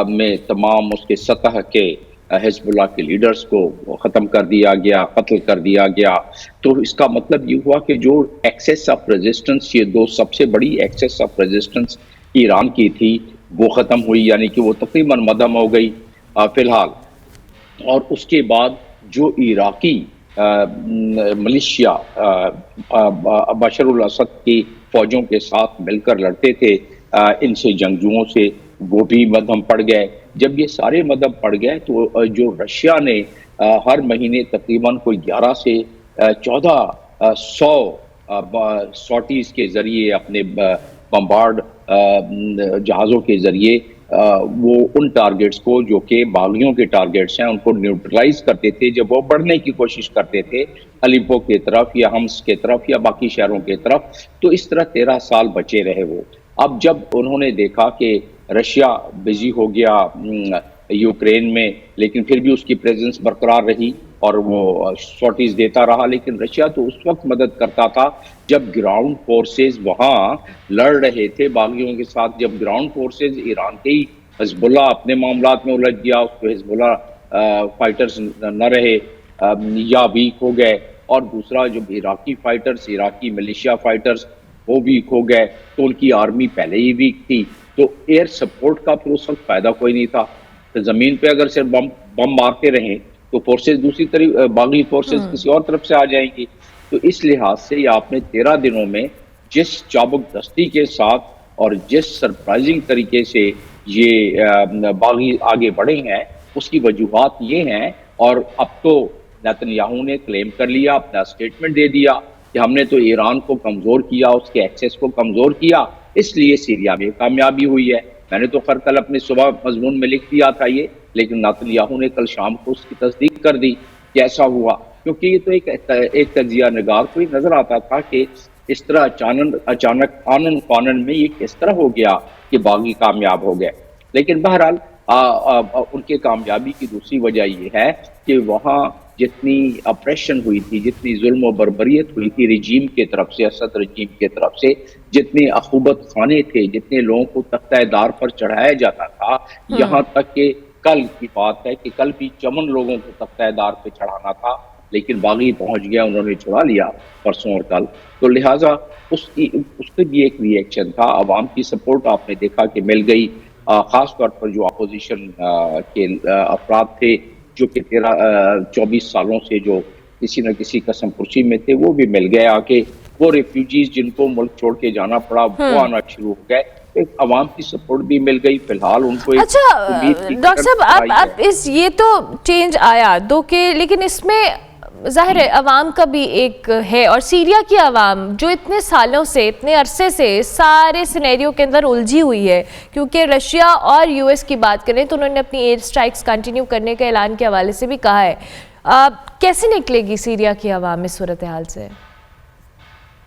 में तमाम उसके सतह के हिजबुल्लाह के लीडर्स को ख़त्म कर दिया गया, कत्ल कर दिया गया। तो इसका मतलब ये हुआ कि जो एक्सेस ऑफ रेजिस्टेंस, ये दो सबसे बड़ी एक्सेस ऑफ रेजिस्टेंस ईरान की थी, वो ख़त्म हुई, यानी कि वो तकरीबन मदम हो गई फ़िलहाल। और उसके बाद जो इराकी मलेशिया बशर असद की फ़ौजों के साथ मिलकर लड़ते थे इनसे जंगजुओं से, वो भी मदम पड़ गए। जब ये सारे मदम पड़ गए तो जो रशिया ने हर महीने तकरीबन कोई 11 से 1400 सॉटीज़ के ज़रिए अपने बम्बार्ड जहाज़ों के ज़रिए वो उन टारगेट्स को जो कि बागियों के टारगेट्स हैं उनको न्यूट्रलाइज करते थे जब वो बढ़ने की कोशिश करते थे अलीपो की तरफ या हम्स के तरफ या बाकी शहरों की तरफ। तो इस तरह 13 साल बचे रहे वो। अब जब उन्होंने देखा कि रशिया बिजी हो गया यूक्रेन में, लेकिन फिर भी उसकी प्रेजेंस बरकरार रही और वो सॉटीज देता रहा, लेकिन रशिया तो उस वक्त मदद करता था जब ग्राउंड फोर्सेस वहाँ लड़ रहे थे बागियों के साथ। जब ग्राउंड फोर्सेस ईरान के ही हिजबुल्ला अपने मामलात में उलझ गया, उसको हिजबुल्ला फाइटर्स न रहे या वीक हो गए, और दूसरा जो Iraqi fighters, Iraqi Malaysia fighters वो वीक हो गए, तो उनकी आर्मी पहले ही वीक थी, तो एयर सपोर्ट का फिर उस वक्त फायदा कोई नहीं था। तो जमीन पे अगर सिर्फ बम मारते रहें तो फोर्सेस दूसरी तरफ, बागी फोर्सेस किसी और तरफ से आ जाएंगी। तो इस लिहाज से आपने 13 दिनों में जिस चाबुक दस्ती के साथ और जिस सरप्राइजिंग तरीके से ये बागी आगे बढ़े हैं, उसकी वजूहात ये हैं। और अब तो नेतन्याहू ने क्लेम कर लिया, अपना स्टेटमेंट दे दिया कि हमने तो ईरान को कमज़ोर किया, उसके एक्सेस को कमज़ोर किया, इसलिए सीरिया में कामयाबी हुई है। मैंने तो खैर कल अपने सुबह मजमून में लिख दिया था ये, लेकिन नेतन्याहू ने कल शाम को उसकी तस्दीक कर दी कि ऐसा हुआ, क्योंकि ये तो एक तजिया निगार को ही नजर आता था कि इस तरह अचानक आनन फानन में ये किस तरह हो गया कि बागी कामयाब हो गए। लेकिन बहरहाल उनके कामयाबी की दूसरी वजह ये है कि वहाँ जितनी अप्रेशन हुई थी, जितनी जुल्म और बर्बरियत हुई थी रजीम के तरफ से, असद रजीम के तरफ से, जितने अखूबत खाने थे, जितने लोगों को तख्तादार पर चढ़ाया जाता था, यहाँ तक कि कल की बात है कि कल भी चमन लोगों को तख्तादार पे चढ़ाना था, लेकिन बागी पहुंच गया, उन्होंने छुड़ा लिया परसों और कल। तो लिहाजा उसके भी एक रिएक्शन था। अवाम की सपोर्ट आपने देखा कि मिल गई, खास तौर पर जो अपोजिशन के अफराद थे जो कि 24 सालों से जो किसी न किसी कसम पुर्शी में थे, वो भी मिल गए आके। वो रेफ्यूजीज जिनको मुल्क छोड़ के जाना पड़ा वो आना शुरू हो गए, एक अवाम की सपोर्ट भी मिल गई। फिलहाल उनको अच्छा डॉक्टर साहब, आप इस ये तो चेंज आया दो के, लेकिन इसमें जाहिर है अवाम का भी एक है, और सीरिया की अवाम जो इतने सालों से, इतने अरसे से सारे सिनेरियो के अंदर उलझी हुई है, क्योंकि रशिया और यूएस की बात करें तो उन्होंने अपनी एयर स्ट्राइक्स कंटिन्यू करने के ऐलान के हवाले से भी कहा है। कैसे निकलेगी सीरिया की अवाम इस सूरत हाल से?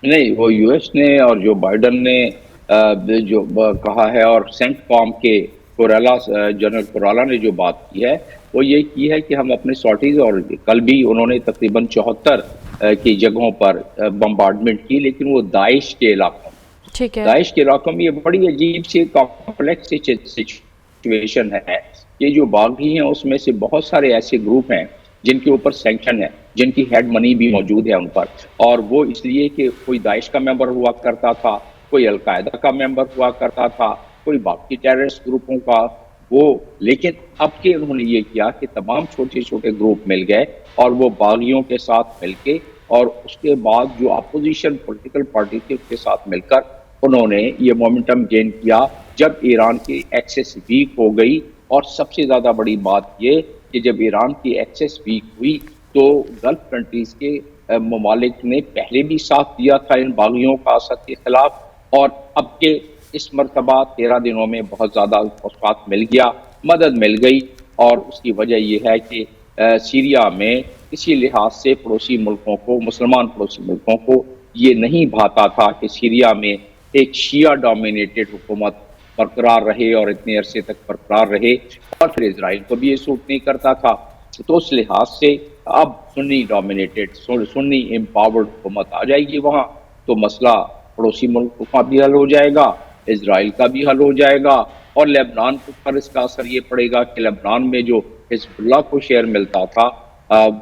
नहीं, वो यूएस ने और जो बाइडन ने जो कहा है, और सेंटकॉम के जनरल कोराला ने जो बात की है, वो ये की है कि हम अपने सॉटीज, और कल भी उन्होंने तकरीबन 74 की जगहों पर बम्बार्डमेंट की, लेकिन वो दाइश के इलाकों, ठीक है, दाइश के इलाकों में ये बड़ी अजीब सी कॉम्प्लेक्स सिचुएशन है। ये जो बागी हैं उसमें से बहुत सारे ऐसे ग्रुप हैं जिनके ऊपर सैंक्शन है, जिनकी हेड मनी भी मौजूद है उन पर, और वो इसलिए कि कोई दाइश का मेंबर हुआ करता था, कोई अलकायदा का मेंबर हुआ करता था, कोई बाकी टेररिस्ट ग्रुपों का वो। लेकिन अब के उन्होंने ये किया कि तमाम छोटे छोटे ग्रुप मिल गए और वो बागियों के साथ मिलके, और उसके बाद जो अपोजिशन पॉलिटिकल पार्टी थी उसके साथ मिलकर उन्होंने ये मोमेंटम गेन किया, जब ईरान की एक्सेस वीक हो गई। और सबसे ज़्यादा बड़ी बात ये कि जब ईरान की एक्सेस वीक हुई तो गल्फ कंट्रीज़ के ममालिक ने पहले भी साथ दिया था इन बागियों का असद के खिलाफ, और अब के इस मरतबा 13 दिनों में बहुत ज़्यादा साथ मिल गया, मदद मिल गई। और उसकी वजह यह है कि सीरिया में किसी लिहाज से पड़ोसी मुल्कों को, मुसलमान पड़ोसी मुल्कों को ये नहीं भाता था कि सीरिया में एक शिया डोमिनेटेड हुकूमत बरकरार रहे और इतने अरसे तक बरकरार रहे, और फिर इजराइल को भी ये सूट नहीं करता था। तो उस लिहाज से अब सुन्नी डोमिनेटेड, सुन्नी एम्पावर्ड हुकूमत आ जाएगी वहाँ, तो मसला पड़ोसी मुल्क का भी हल हो जाएगा, इजराइल का भी हल हो जाएगा। और लेबनान पर इसका असर ये पड़ेगा कि लेबनान में जो हिजबुल्लाह को शेयर मिलता था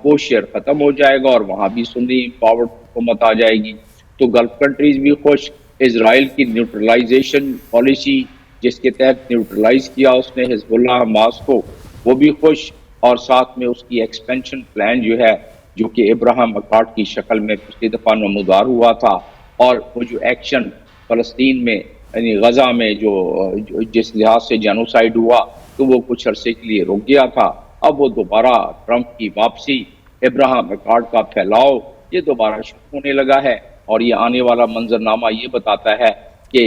वो शेयर ख़त्म हो जाएगा और वहाँ भी सुन्नी एम्पावर्ड हुकूमत आ जाएगी। तो गल्फ कंट्रीज़ भी खुश, इजराइल की न्यूट्रलाइजेशन पॉलिसी जिसके तहत न्यूट्रलाइज किया उसने हिजबुल्लाह हमास को, वो भी खुश, और साथ में उसकी एक्सपेंशन प्लान जो है, जो कि इब्राहिम अकॉर्ड की शक्ल में पिछली दफ़ा नमूदार हुआ था, और वो जो एक्शन फ़लस्तीन में यानी गज़ा में जो जिस लिहाज से जेनोसाइड हुआ तो वो कुछ अरसे के लिए रुक गया था। अब वो दोबारा ट्रंप की वापसी, इब्राहिम अकॉर्ड का फैलाव, ये दोबारा शुरू होने लगा है। और ये आने वाला मंजरनामा ये बताता है कि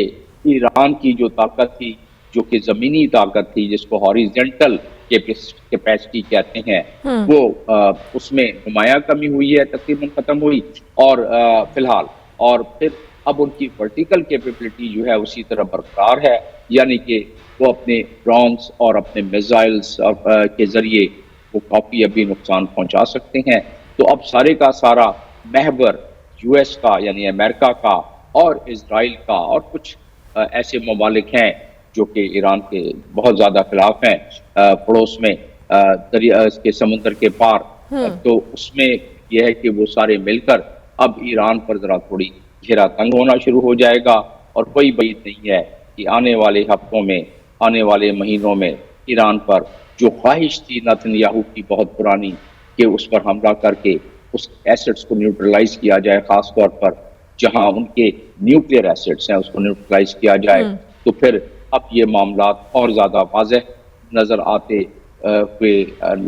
ईरान की जो ताकत थी, जो कि ज़मीनी ताकत थी, जिसको हॉरिजेंटल कैपेसिटी कहते हैं, वो उसमें नुमायां कमी हुई है, तकरीबन ख़त्म हुई। और फिलहाल और फिर अब उनकी वर्टिकल कैपेबिलिटी जो है उसी तरह बरकरार है, यानी कि वो अपने ड्रोन्स और अपने मिसाइल्स के ज़रिए वो काफ़ी अभी नुकसान पहुंचा सकते हैं। तो अब सारे का सारा महवर यूएस का यानी अमेरिका का और इजराइल का और कुछ ऐसे ममालिक हैं जो कि ईरान के बहुत ज़्यादा खिलाफ हैं, पड़ोस में दरिया के समुद्र के पार, तो उसमें यह है कि वो सारे मिलकर अब ईरान पर ज़रा थोड़ी घेरा तंग होना शुरू हो जाएगा। और कोई बात नहीं है कि आने वाले हफ्तों में, आने वाले महीनों में ईरान पर जो ख्वाहिश थी नेतन्याहू की बहुत पुरानी कि उस पर हमला करके उस एसेट्स को न्यूट्रलाइज किया जाए, ख़ास तौर पर जहां उनके न्यूक्लियर एसेट्स हैं उसको न्यूट्रलाइज किया जाए, तो फिर अब ये मामला और ज़्यादा वाज़ेह नज़र आते हुए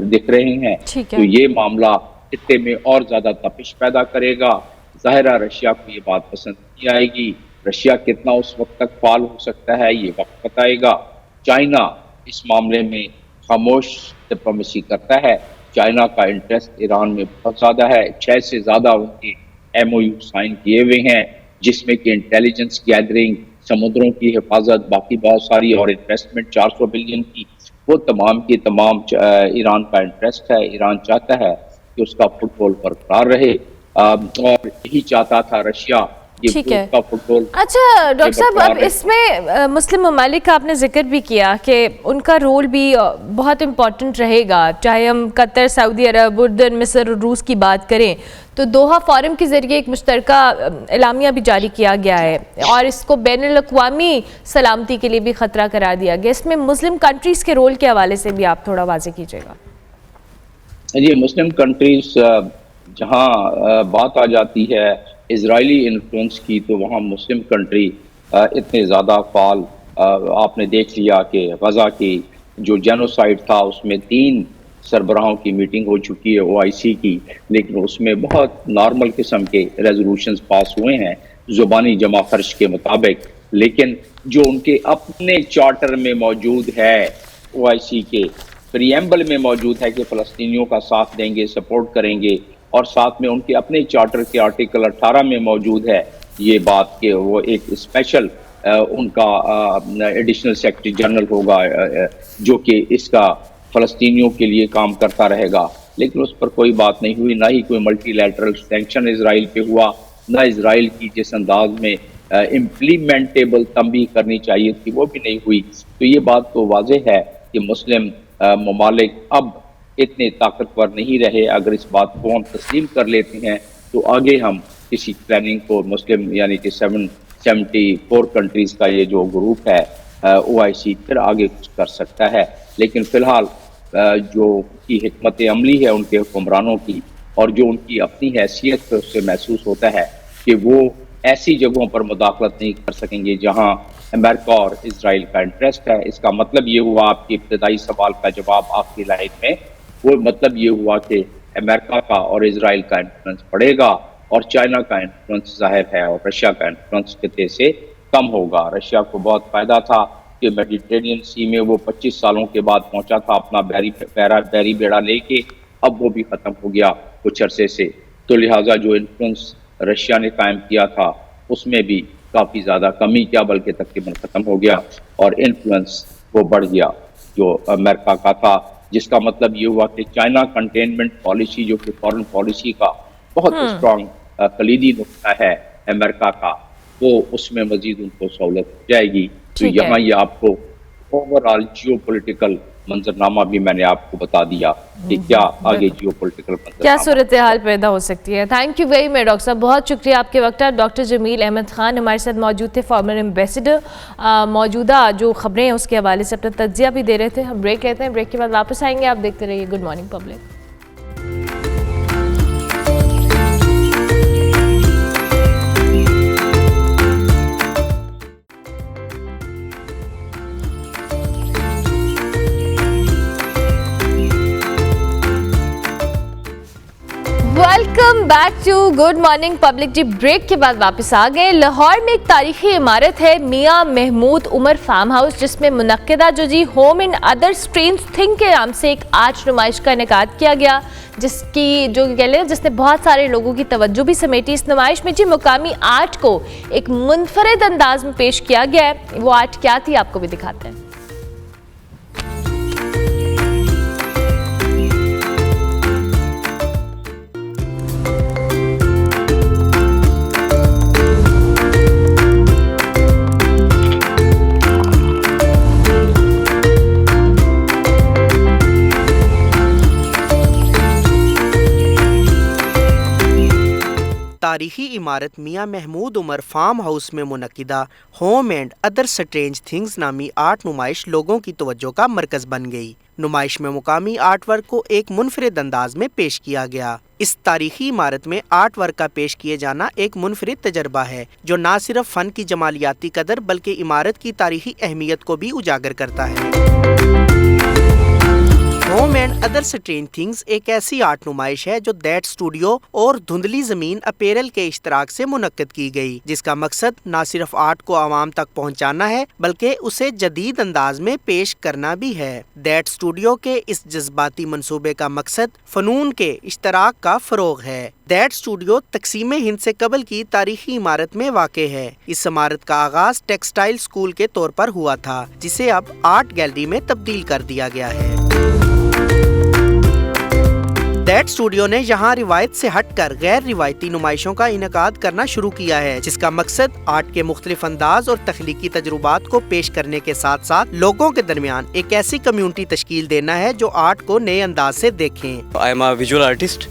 दिख रहे हैं। तो ये मामला खित्ते में और ज़्यादा तपिश पैदा करेगा। ज़ाहिर है रशिया को ये बात पसंद नहीं आएगी। रशिया कितना उस वक्त तक फाल हो सकता है ये वक्त बताएगा। चाइना इस मामले में खामोश डिप्लोमेसी करता है। चाइना का इंटरेस्ट ईरान में बहुत ज़्यादा है, 6 से ज़्यादा उनके MOU साइन किए हुए हैं, जिसमें कि इंटेलिजेंस गैदरिंग, समुद्रों की हिफाजत, बाकी बहुत सारी, और इन्वेस्टमेंट 400 बिलियन की, वो तमाम की तमाम ईरान का इंटरेस्ट है। ईरान चाहता है कि उसका फुटबॉल बरकरार रहे, और यही चाहता था रशिया। ठीक है, अच्छा डॉक्टर साहब, अब इसमें मुस्लिम ममालिक का आपने जिक्र भी किया कि उनका रोल भी बहुत इम्पोर्टेंट रहेगा, चाहे हम कतर, सऊदी अरब, उर्दन, मिस्र और रूस की बात करें, तो दोहा फोरम के ज़रिए एक मुश्तरका एलामिया भी जारी किया गया है और इसको बैनुल-अक़वामी सलामती के लिए भी ख़तरा करार दिया गया। इसमें मुस्लिम कंट्रीज़ के रोल के हवाले से भी आप थोड़ा वाज़ेह कीजिएगा। जी, मुस्लिम कंट्रीज़ जहाँ बात आ जाती है इजरायली इन्फ्लुएंस की, तो वहाँ मुस्लिम कंट्री इतने ज़्यादा फाल, आपने देख लिया कि गज़ा की जो जेनोसाइड था उसमें 3 सरबराहों की मीटिंग हो चुकी है OIC की, लेकिन उसमें बहुत नॉर्मल किस्म के रेजोल्यूशंस पास हुए हैं ज़ुबानी जमा खर्च के मुताबिक, लेकिन जो उनके अपने चार्टर में मौजूद है, OIC के प्रीएम्बल में मौजूद है कि फ़लस्तीनियों का साथ देंगे, सपोर्ट करेंगे, और साथ में उनके अपने चार्टर के आर्टिकल 18 में मौजूद है ये बात कि वो एक स्पेशल उनका एडिशनल सेक्रेटरी जनरल होगा जो कि इसका फ़लस्तीनियों के लिए काम करता रहेगा। लेकिन उस पर कोई बात नहीं हुई, ना ही कोई मल्टीलैटरल सैंक्शन इजराइल पे हुआ, ना इजराइल की जिस अंदाज में इम्प्लीमेंटेबल तंबीह करनी चाहिए थी वो भी नहीं हुई। तो ये बात तो वाज़ेह है कि मुस्लिम ममालिक अब इतने ताकतवर नहीं रहे। अगर इस बात को हम तस्लीम कर लेते हैं तो आगे हम किसी प्लानिंग को मुस्लिम यानी कि 774 कंट्रीज़ का ये जो ग्रुप है OIC फिर आगे कुछ कर सकता है। लेकिन फ़िलहाल जो की हिकमत अमली है उनके हुक्मरानों की और जो उनकी अपनी हैसियत है उससे महसूस होता है कि वो ऐसी जगहों पर मुदाखलत नहीं कर सकेंगे जहाँ अमेरिका और इजराइल का इंटरेस्ट है। इसका मतलब ये हुआ, आपके इब्तदाई सवाल का जवाब आखिरी लाइन में, वो मतलब ये हुआ कि अमेरिका का और इजराइल का इन्फ्लुएंस बढ़ेगा और चाइना का इन्फ्लुएंस जाहिर है और रशिया का इन्फ्लुएंस खिते से कम होगा। रशिया को बहुत फायदा था कि मेडिटेरेनियन सी में वो 25 सालों के बाद पहुंचा था अपना बैरी बेड़ा लेके, अब वो भी खत्म हो गया कुछ अरसे से। तो लिहाजा जो इन्फ्लुएंस रशिया ने कायम किया था उसमें भी काफ़ी ज़्यादा कमी, क्या बल्कि तकरीबन ख़त्म हो गया और इन्फ्लुएंस वो बढ़ गया जो अमेरिका का था। जिसका मतलब ये हुआ कि चाइना कंटेनमेंट पॉलिसी, जो कि फॉरेन पॉलिसी का बहुत स्ट्रॉन्ग कलीदी नुक्ता है अमेरिका का, वो उसमें मजीद उनको सहूलत हो जाएगी। तो यहाँ ये आपको ओवरऑल जियोपॉलिटिकल मंजरनामा भी मैंने आपको बता दिया कि क्या आगे जियोपॉलिटिकल क्या सूरत हाल पैदा हो सकती है। Thank you very much doctor साहब, बहुत शुक्रिया आपके वक्त। डॉक्टर जमील अहमद खान हमारे साथ मौजूद थे, फॉर्मर एम्बेसडर। मौजूदा जो खबरें हैं उसके हवाले से अपना तज्जिया भी दे रहे थे। हम ब्रेक लेते हैं, ब्रेक के बाद वापस आएंगे। आप देखते रहिए good morning public. Welcome back to good morning public. Ji break के बाद वापस आ गए। लाहौर में एक तारीखी इमारत है मियां महमूद उमर फार्म हाउस, जिसमें मुनक्किदा जो जी home in other strange thing के नाम से एक आर्ट नुमाइश का इनेकाद किया गया, जिसकी जो कह लें जिसने बहुत सारे लोगों की तवज्जो भी समेटी। इस नुमाइश में जी मुकामी आर्ट को एक मुनफरिद अंदाज में पेश किया गया है। वो आर्ट क्या थी आपको भी दिखाते हैं। तारीखी इमारत मियां महमूद उमर फार्म हाउस में मुनक्किदा home and other strange things नामी आर्ट नुमाइश लोगों की तवज्जो का मरकज बन गई। नुमाइश में मुकामी आर्ट वर्क को एक मुनफरिद अंदाज में पेश किया गया। इस तारीखी इमारत में आर्ट वर्क का पेश किए जाना एक मुनफरिद तजर्बा है, जो न सिर्फ फन की जमालियाती कदर बल्कि इमारत की तारीखी अहमियत को भी उजागर करता है। Home and other strange things एक ऐसी आर्ट नुमाइश है जो दैट स्टूडियो और धुंधली जमीन अपैरल के इश्तराक से मुनक्किद की गई, जिसका मकसद न सिर्फ आर्ट को आवाम तक पहुंचाना है बल्कि उसे जदीद अंदाज में पेश करना भी है। दैट स्टूडियो के इस जज्बाती मंसूबे का मकसद फनून के इश्तराक का फरोग है। दैट स्टूडियो तकसीम हिंद से कबल की तारीखी इमारत में वाक़े है। इस इमारत का आगाज टेक्सटाइल स्कूल के तौर पर हुआ था, जिसे अब आर्ट गैलरी में तब्दील कर दिया गया है। दैट स्टूडियो ने यहाँ रिवायत से हटकर गैर रिवायती नुमाइशों का इनेकाद करना शुरू किया है, जिसका मकसद आर्ट के मुख्तलिफ अंदाज और तख्लीकी तजुर्बात को पेश करने के साथ साथ लोगों के दरमियान एक ऐसी कम्युनिटी तश्कील देना है जो आर्ट को नए अंदाज से देखें। I am a visual artist,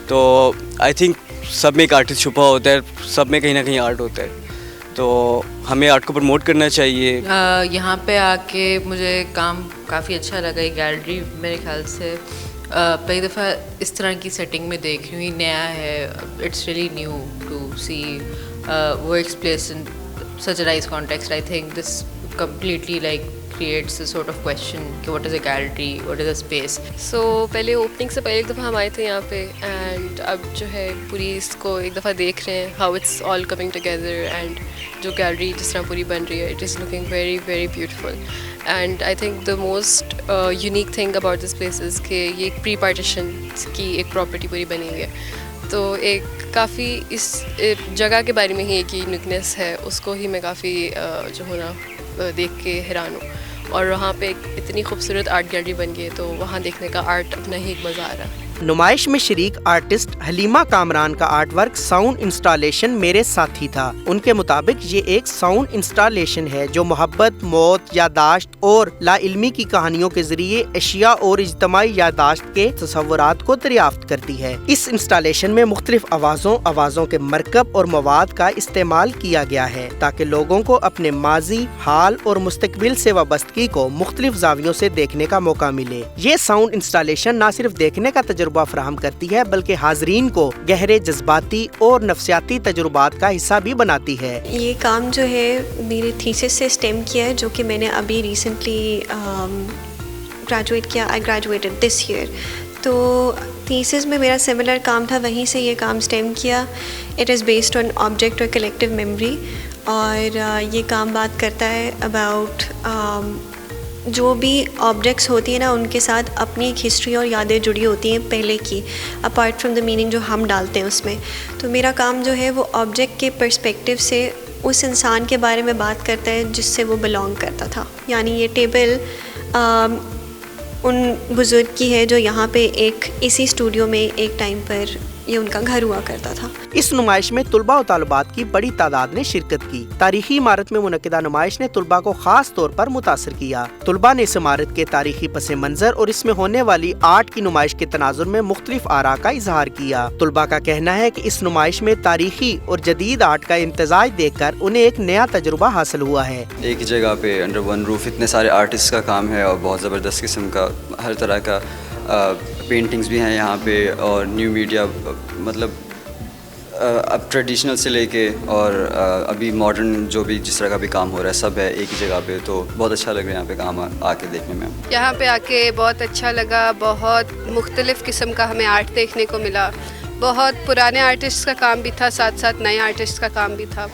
तो आई थिंक सब में एक आर्टिस्ट छुपा होता है, सब में कहीं ना कहीं आर्ट होता है, तो हमें आर्ट को प्रमोट करना चाहिए। यहाँ पे आके मुझे काम काफ़ी अच्छा लगा। ये गैलरी मेरे ख्याल से पहली दफ़ा इस तरह की सेटिंग में देख रही हूँ, नया है। It's really new to see works place in such a nice context. I think this completely like creates a sort of question कि what is a gallery, what is a space. So पहले opening से पहले एक दफ़ा हम आए थे यहाँ पे, एंड अब जो है पूरी इसको एक दफ़ा देख रहे हैं how it's all coming together, and जो गैलरी जिस तरह पूरी बन रही है, it is looking very very beautiful. And I think the most unique thing about this place is कि ये एक प्री पार्टीशन की एक प्रॉपर्टी पूरी बनी हुई है, तो एक काफ़ी इस जगह के बारे में ही एक यूनिकनेस है, उसको ही मैं काफ़ी जो है ना देख के हैरान हूँ। और वहाँ पे एक इतनी खूबसूरत आर्ट गैलरी बन गई है, तो वहाँ देखने का आर्ट अपना ही एक मज़ा आ रहा है। नुमाइश में शरीक आर्टिस्ट हलीमा कामरान का आर्ट वर्क साउंड इंस्टॉलेशन मेरे साथी था। उनके मुताबिक ये एक साउंड इंस्टॉलेशन है जो मोहब्बत, मौत, यादाश्त और लाइल्मी की कहानियों के जरिए अशिया और इज्तमाई यादाश्त के तसव्वुरात को दरियाफ्त करती है। इस इंस्टॉलेशन में मुख्तलिफ आवाज़ों के मरकब और मवाद का इस्तेमाल किया गया है ताकि लोगों को अपने माजी, हाल और मुस्तकबिल से वाबस्तगी को मुख्तलिफ जावियों से देखने का मौका मिले। ये साउंड इंस्टॉलेशन न सिर्फ देखने का तजुर्बा तजुर्बा फराहम करती है बल्कि हाजरीन को गहरे जज्बाती और नफ्सियाती तजुर्बात का हिस्सा भी बनाती है। ये काम जो है मेरे थीसिस से स्टेम किया है, जो कि मैंने अभी रिसेंटली ग्रेजुएट किया। I graduated this year. तो थीसिस में मेरा सिमिलर काम था, वहीं से ये काम स्टेम किया। It is based on object और कलेक्टिव मेमोरी, और ये काम बात करता है अबाउट जो भी ऑब्जेक्ट्स होती हैं ना, उनके साथ अपनी एक हिस्ट्री और यादें जुड़ी होती हैं पहले की, अपार्ट फ्रॉम द मीनिंग जो हम डालते हैं उसमें। तो मेरा काम जो है वो ऑब्जेक्ट के पर्सपेक्टिव से उस इंसान के बारे में बात करता है जिससे वो बिलोंग करता था। यानी ये टेबल उन बुज़ुर्ग की है जो यहाँ पे एक इसी स्टूडियो में एक टाइम पर ये उनका घर हुआ करता था। इस नुमाइश में तुलबा और तालिबात की बड़ी तादाद ने शिरकत की। तारीखी इमारत में मुनक्किदा नुमाइश ने तुलबा को खास तौर पर मुतासर किया। तुलबा ने इस इमारत के तारीखी पस मंजर और इसमें होने वाली आर्ट की नुमाइश के तनाजुर में मुख्तलिफ आरा का इजहार किया। तुलबा का कहना है कि इस नुमाइश में तारीखी और जदीद आर्ट का इम्तजाज देखकर उन्हें एक नया तजुर्बा हासिल हुआ है। एक ही जगह पे अंडर वन रूफ इतने सारे आर्टिस्ट का काम है और बहुत ज़बरदस्त किस्म का हर तरह का पेंटिंग्स भी हैं यहाँ पे, और न्यू मीडिया मतलब अब ट्रेडिशनल से लेके और अभी मॉडर्न जो भी जिस तरह का भी काम हो रहा है सब है एक ही जगह पे। तो बहुत अच्छा लग रहा है यहाँ पे काम आके देखने में। यहाँ पे आके बहुत अच्छा लगा। बहुत मुख्तलिफ़ किस्म का हमें आर्ट देखने को मिला। बहुत पुराने आर्टिस्ट का काम भी था, साथ साथ नए आर्टिस्ट का काम भी था।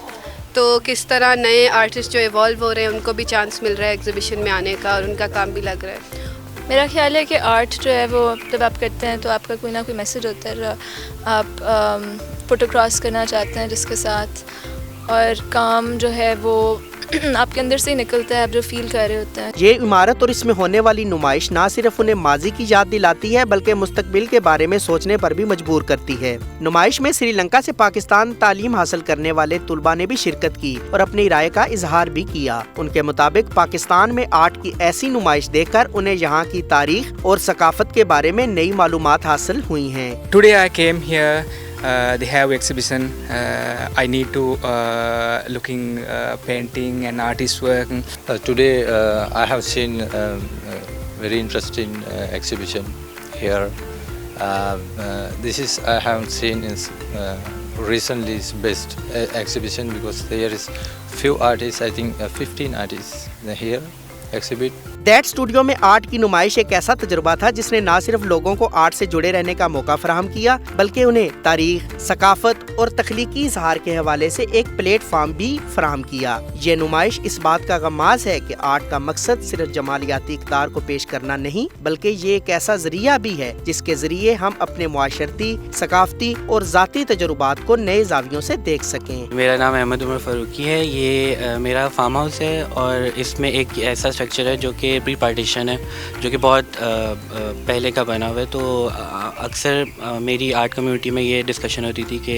तो किस तरह नए आर्टिस्ट जो इवॉल्व हो रहे हैं उनको भी चांस मिल रहा है एग्जीबिशन में आने का, और उनका काम भी लग रहा है। मेरा ख्याल है कि आर्ट जो है वो जब आप करते हैं तो आपका कोई ना कोई मैसेज होता है, आप फोटो क्रॉस करना चाहते हैं जिसके साथ, और काम जो है वो आपके अंदर से ही निकलता है, आप जो फील कर रहे होते हैं। ये इमारत और इसमें होने वाली नुमाइश ना सिर्फ उन्हें माजी की याद दिलाती है बल्कि मुस्तकबिल के बारे में सोचने पर भी मजबूर करती है। नुमाइश में श्रीलंका से पाकिस्तान तालीम हासिल करने वाले तुलबा ने भी शिरकत की और अपनी राय का इजहार भी किया। उनके मुताबिक पाकिस्तान में आर्ट की ऐसी नुमाइश देखकर उन्हें यहाँ की तारीख और सकाफत के बारे में नई मालूमात हासिल हुई हैं। Today I came here. They have exhibition. I need to looking painting and artist work. Today I have seen very interesting exhibition here. This is I haven't seen is recently best exhibition because there is few artists. I think 15 artists here exhibit. That studio में art की नुमाइश एक ऐसा तजुर्बा था जिसने न सिर्फ लोगों को आर्ट से जुड़े रहने का मौका फराहम किया बल्कि उन्हें तारीख, सकाफत और तख्लीकी इजहार के हवाले से एक प्लेटफॉर्म भी फराहम किया। ये नुमाइश इस बात का गमाज है कि आर्ट का मकसद सिर्फ जमालियाती इक़्तिदार को पेश करना नहीं बल्कि ये एक ऐसा जरिया भी है जिसके जरिए हम अपने मुआशरती, सकाफती और ज़ाती तजुर्बात को नए जावियों से देख सकें। मेरा नाम अहमद उमर फ़ारूकी है। ये मेरा फार्म हाउस है और इसमें एक ऐसा स्ट्रक्चर है जो कि प्री पार्टीशन है, जो कि बहुत पहले का बना हुआ है। तो अक्सर मेरी आर्ट कम्युनिटी में ये डिस्कशन होती थी कि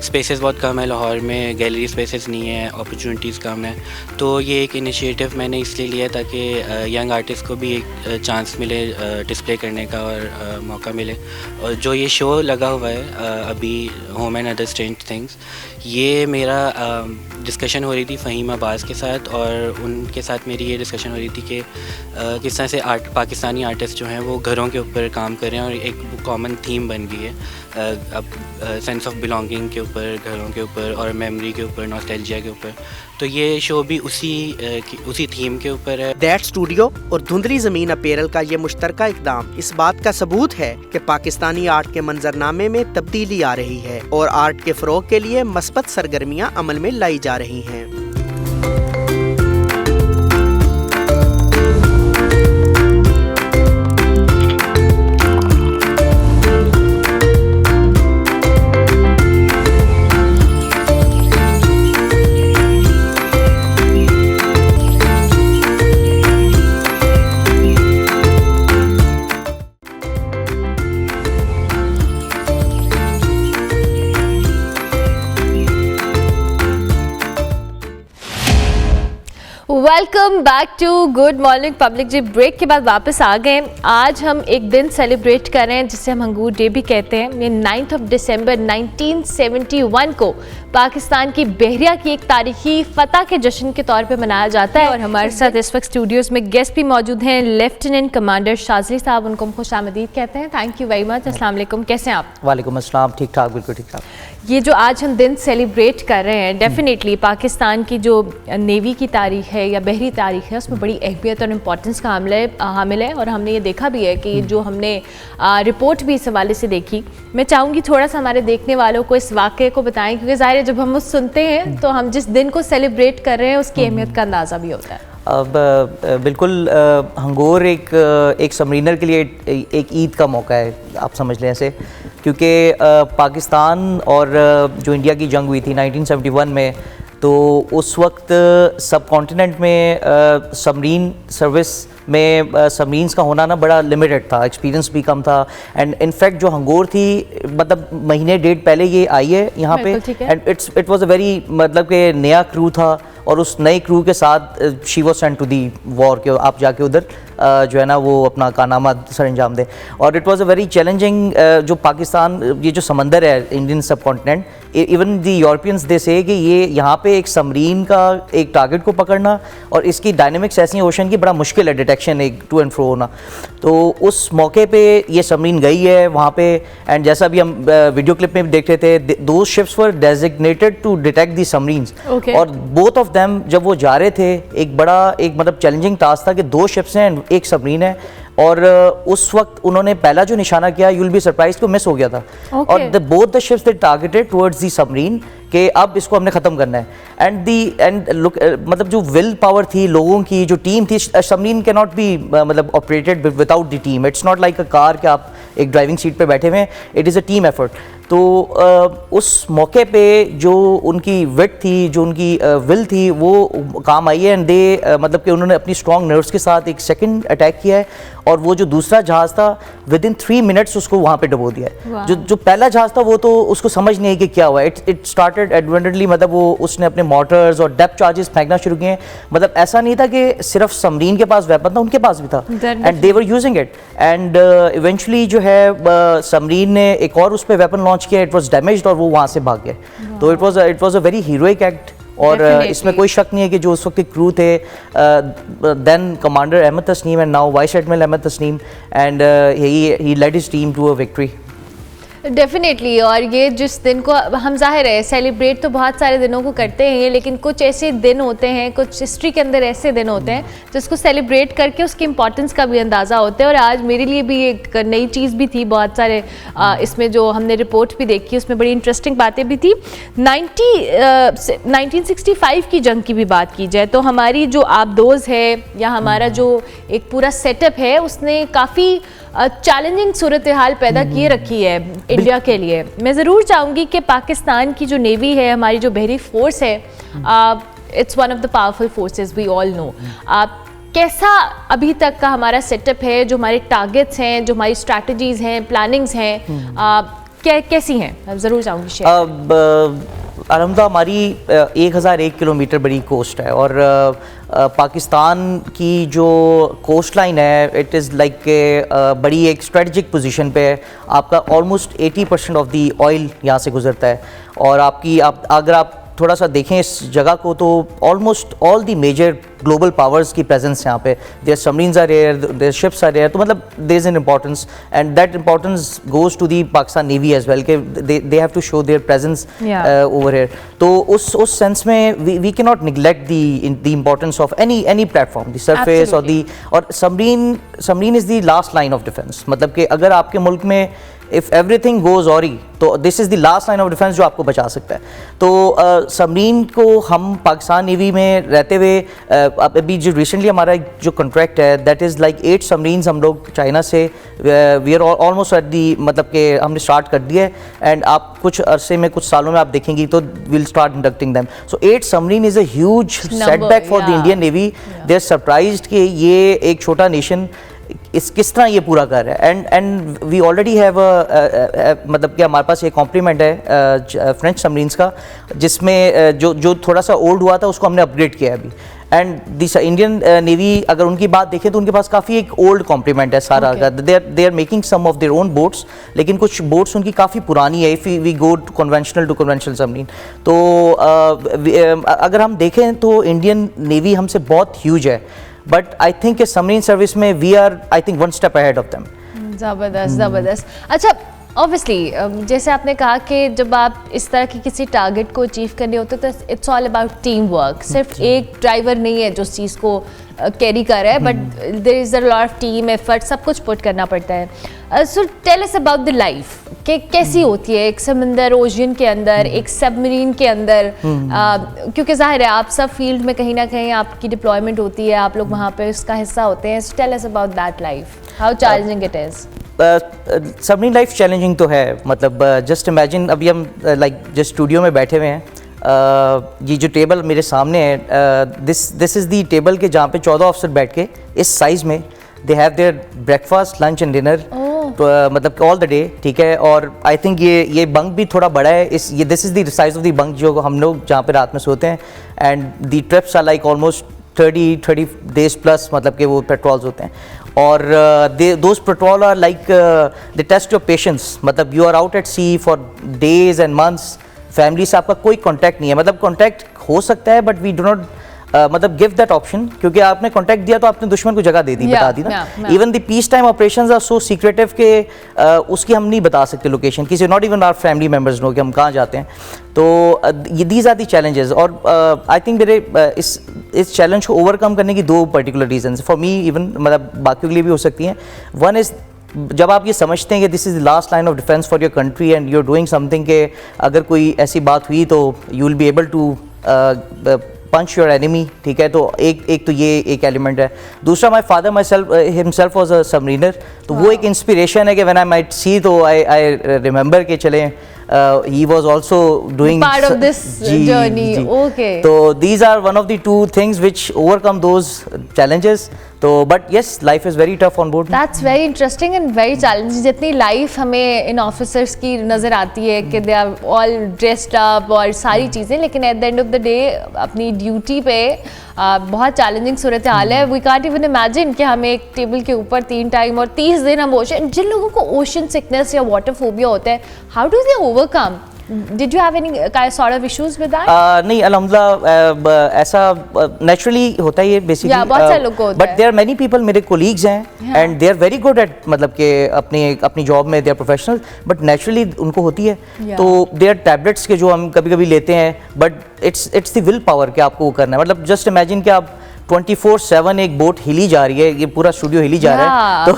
स्पेसेस बहुत कम है लाहौर में, गैलरी स्पेसेस नहीं है, अपॉर्चुनिटीज़ कम है। तो ये एक इनिशिएटिव मैंने इसलिए लिया ताकि यंग आर्टिस्ट को भी एक चांस मिले डिस्प्ले करने का और मौका मिले। और जो ये शो लगा हुआ है अभी home and other strange things, ये मेरा डिस्कशन हो रही थी फ़हीम अब्बास के साथ और उनके साथ मेरी ये डिस्कशन हो रही थी कि किस तरह से पाकिस्तानी आर्टिस्ट जो हैं वो घरों के ऊपर काम कर रहे हैं और एक कॉमन थीम बन गई है अब सेंस ऑफ बिलोंगिंग के ऊपर, घरों के ऊपर और मेमोरी के ऊपर, नॉस्टैल्जिया के ऊपर। तो ये शो भी उसी थीम के ऊपर है। दैट स्टूडियो और धुंधली ज़मीन अपैरल का ये मुश्तरका इक़दाम इस बात का सबूत है कि पाकिस्तानी आर्ट के मंजरनामे में तब्दीली आ रही है और आर्ट के फ़रोग़ के लिए मस्बत सरगर्मियाँ अमल में लाई जा रही हैं। Welcome back to good morning public. Ji break के बाद वापस आ गए। आज हम एक दिन सेलिब्रेट कर रहे हैं जिसे हम हंगूर डे भी कहते हैं। ये 9 दिसंबर 1971 को पाकिस्तान की बहरिया की एक तारीखी फतह के जश्न के तौर पे मनाया जाता है। और हमारे साथ इस वक्त स्टूडियोज़ में गेस्ट भी मौजूद हैं, लेफ्टिनेंट कमांडर शाज़ली साहब, उनको हम खुशामदीद कहते हैं। Thank you very much. अस्सलाम वालेकुम, कैसे हैं आप? वालेकुम अस्सलाम, ठीक ठाक, बिल्कुल ठीक ठाक। ये जो आज हम दिन सेलिब्रेट कर रहे हैं, डेफिनेटली पाकिस्तान की जो नेवी की तारीख है या बहरी तारीख है उसमें बड़ी अहमियत और इम्पोर्टेंस का हामिल है। और हमने ये देखा भी है कि जो हमने रिपोर्ट भी इस हवाले से देखी, मैं चाहूँगी थोड़ा सा हमारे देखने वालों को इस वाक़े को बताएं, क्योंकि ज़ाहिर है जब हम उस सुनते हैं तो हम जिस दिन को सेलिब्रेट कर रहे हैं उसकी अहमियत का अंदाज़ा भी होता है। अब बिल्कुल हंगोर एक सबमरीनर के लिए एक ईद का मौका है, आप समझ लें ऐसे, क्योंकि पाकिस्तान और जो इंडिया की जंग हुई थी 1971 में, तो उस वक्त सब कॉन्टिनेंट में सबमरीन सर्विस में सबमरीन्स का होना ना बड़ा लिमिटेड था, एक्सपीरियंस भी कम था। एंड इनफैक्ट जो हंगोर थी, मतलब महीने डेढ़ पहले ये आई है यहाँ पे, and it was a very, मतलब कि नया क्रू था और उस नए क्रू के साथ she was sent to the war के आप जाके उधर जो है ना वो अपना कारनामा सर अंजाम दें। और it was a very challenging, जो पाकिस्तान, ये जो समंदर है इंडियन सब कॉन्टिनेंट, इवन दी यूरोपियंस दे से कि ये यहाँ पे एक सबमरीन का एक टारगेट को पकड़ना और इसकी डायनेमिक्स ऐसी हैं ओशन की, बड़ा मुश्किल है डिटेक्शन, एक टू एंड फ्रो होना। तो उस मौके पे ये सबमरीन गई है वहाँ पे, एंड जैसा भी हम वीडियो क्लिप में भी देख रहे थे, दो ships were designated to detect the submarines. और बोथ ऑफ देम जब वो जा रहे थे, एक मतलब चैलेंजिंग टास्क था कि दो शिप्स हैं, एक सबमरीन है, और उस वक्त उन्होंने पहला जो निशाना किया, यू विल बी सरप्राइज, को मिस हो गया था। और both the ships they targeted towards the submarine कि अब इसको हमने ख़त्म करना है। एंड लुक, मतलब जो विल पावर थी लोगों की, जो टीम थी, सबमरीन कैन नॉट बी मतलब operated without the team. It's not like a car कि आप एक ड्राइविंग सीट पे बैठे हुए हैं, it is a team effort. तो उस मौके पे जो उनकी विट थी, जो उनकी विल थी, वो काम आई है। एंड दे मतलब कि उन्होंने अपनी स्ट्रॉन्ग नर्व्स के साथ एक सेकंड अटैक किया है, और वो जो दूसरा जहाज़ था विद इन 3 मिनट्स उसको वहाँ पे डुबो दिया है। जो पहला जहाज़ था वो तो उसको समझ नहीं है कि क्या हुआ। इट स्टार्टेड एडवेंटली, मतलब वो उसने अपने मोटर्स और डेप्थ चार्जेस फेंकना शुरू किए। मतलब ऐसा नहीं था कि सिर्फ सबमरीन के पास वेपन था, उनके पास भी था, and they were using it. And eventually जो है सबमरीन ने एक और उस पर वेपन लॉन्च किया, इट वॉज डैमेज्ड और वो वहाँ से भाग गए। तो it was a very heroic act. और इसमें कोई शक नहीं है कि जो उस वक्त के क्रू थे, then commander Ahmed Tasneem and now vice admiral Ahmed Tasneem, and he led his team to a victory. Definitely. और ये जिस दिन को हम जाहिर है सेलिब्रेट तो बहुत सारे दिनों को करते हैं, लेकिन कुछ ऐसे दिन होते हैं, कुछ हिस्ट्री के अंदर ऐसे दिन होते हैं जिसको सेलिब्रेट करके उसकी इंपॉर्टेंस का भी अंदाज़ा होता है। और आज मेरे लिए भी एक नई चीज़ भी थी, बहुत सारे इसमें जो हमने रिपोर्ट भी देखी उसमें बड़ी इंटरेस्टिंग बातें भी थी। 1965 की जंग की भी बात की जाए तो हमारी जो आबदोज़ है या हमारा जो एक पूरा सेटअप है, उसने काफ़ी चैलेंजिंग सूरत हाल पैदा किए रखी है इंडिया के लिए। मैं ज़रूर चाहूँगी कि पाकिस्तान की जो नेवी है, हमारी जो बहरी फोर्स है, it's one of the powerful forces, we all know. कैसा अभी तक का हमारा सेटअप है, जो हमारे टारगेट्स हैं, जो हमारी स्ट्रैटेजीज़ हैं, प्लानिंग्स हैं, कैसी हैं? ज़रूर चाहूँगी शेयर। अलहमदा हमारी 1001 किलोमीटर बड़ी कोस्ट है, और पाकिस्तान की जो कोस्ट लाइन है, इट इज़ लाइक बड़ी एक स्ट्रेटजिक पोजीशन पे है। आपका ऑलमोस्ट 80% ऑफ दी ऑयल यहाँ से गुजरता है। और अगर आप थोड़ा सा देखें इस जगह को, तो almost all the major global powers की प्रेजेंस यहाँ पे, their submarines are there, their ships are there. तो मतलब there is an importance, and that importance goes to the Pakistan navy as well, के they have to show their presence over here. तो उस sense में we can not neglect the importance of any platform, the surface और submarine is the last line of defence. मतलब कि अगर आपके मुल्क में इफ़ एवरीथिंग गोज ऑरी, तो this is the last line of defence जो आपको बचा सकता है। तो सबमरीन को हम पाकिस्तान नेवी में रहते हुए, अभी जो रिसेंटली हमारा जो कॉन्ट्रैक्ट है, दैट इज़ लाइक 8 सबमरीन्स हम लोग चाइना से, we are almost at the, मतलब कि हमने स्टार्ट कर दिया है, एंड आप कुछ अरसे में, कुछ सालों में आप देखेंगी तो will start inducting them. So 8 submarine is a huge setback for the Indian navy. They are surprised कि ये एक छोटा नेशन किस तरह ये पूरा कर रहा है। एंड वी ऑलरेडी हैव मतलब कि हमारे पास एक कॉम्प्लीमेंट है फ्रेंच सबमरीन्स का, जिसमें जो थोड़ा सा ओल्ड हुआ था उसको हमने अपग्रेड किया है अभी। एंड दिस इंडियन नेवी अगर उनकी बात देखें तो उनके पास काफ़ी एक ओल्ड कॉम्प्लीमेंट है सारा का, they are making some of their own boats, लेकिन कुछ बोट्स उनकी काफ़ी पुरानी है। If we go to conventional submarine, तो अगर हम देखें तो इंडियन नेवी हमसे बहुत ह्यूज है, but I think submarine service में we are I think 1 step ahead of them. ज़बरदस्त। अच्छा, ऑब्वियसली जैसे आपने कहा कि जब आप इस तरह की किसी टारगेट को अचीव करने होते तो it's all about team work. सिर्फ एक ड्राइवर नहीं है जो उस चीज़ को कैरी कर रहा है, but there is a lot of team effort, सब कुछ पुट करना पड़ता है। So tell us about the life कि कैसी होती है एक समंदर ओशियन के अंदर, एक सबमरीन के अंदर, क्योंकि जाहिर है आप सब फील्ड में कहीं ना कहीं आपकी डिप्लॉयमेंट होती है, आप लोग वहाँ पे उसका हिस्सा होते हैं। So tell us about that life, how challenging it is. Submarine life challenging तो है, मतलब जस्ट इमेजिन अभी हम लाइक जिस स्टूडियो में बैठे हुए हैं, ये जो टेबल मेरे सामने है, दिस इज़ दी टेबल के जहाँ पे 14 अफसर बैठ के इस साइज़ में they have their breakfast, lunch and dinner, मतलब ऑल द डे, ठीक है। और आई थिंक ये बंक भी थोड़ा बड़ा है, this is the size of the bunk जो हम लोग जहाँ पे रात में सोते हैं, and the trips are like almost 30 days plus, मतलब कि वो पेट्रोल्स होते हैं, और those patrol are like the test your patience, मतलब you are out at sea for days and months, family से आपका कोई कांटेक्ट नहीं है, मतलब कांटेक्ट हो सकता है बट वी डू नॉट मतलब गिव दैट ऑप्शन, क्योंकि आपने कांटेक्ट दिया तो आपने दुश्मन को जगह दे दी, बता दी ना। Even the peace time operations are so secretive के उसकी हम नहीं बता सकते लोकेशन, किसी not even our family members know कि हम कहाँ जाते हैं। तो दीज आर दी चैलेंजेस, और आई थिंक मेरे इस चैलेंज को ओवरकम करने की 2 particular reasons for me, even मतलब बाकियों के लिए भी हो सकती हैं। वन इज़ जब आप ये समझते हैं कि this is the last line of defence for your country and you are doing something के अगर कोई ऐसी बात हुई तो you will be able to punch your enemy, ठीक है। तो एक तो ये एक एलिमेंट है। दूसरा, my father himself was a submariner, तो वो एक इंस्पिरेशन है कि व्हेन आई माइट सी, तो आई रिमेंबर के चले he was also doing part of this journey. Okay, so these are one of the 2 things which overcome those challenges. तो but yes, life is very tough on board. That's very interesting and very challenging. जितनी life हमें इन officers की नज़र आती है कि they are all dressed up और सारी चीज़ें, लेकिन at the end of the day अपनी ड्यूटी पे बहुत चैलेंजिंग सूरत हाल है। वी कांट इवन इमेजिन कि हमें एक टेबल के ऊपर 3 टाइम और 30 दिन हम ओशन, जिन लोगों को ओशन सिकनेस या वाटर फोबिया होता है, how do they overcome? Did you have any sort of issues with that? नहीं, अल्हम्दुलिल्लाह ऐसा नेचुरली होता ही है बेसिकली। बहुत सारे लोगों को होता है। But there are many people, मेरे कोलीग्स हैं and they are very good at, मतलब कि अपनी जॉब में they are professional, but naturally उनको होती है। तो दे आर टैबलेट्स के जो हम कभी कभी लेते हैं, but it's the will power कि आपको वो करना है। मतलब जस्ट इमेजिन कि आप 24/7 एक बोट हिली जा रही है, ये पूरा स्टूडियो हिली जा रहा है, तो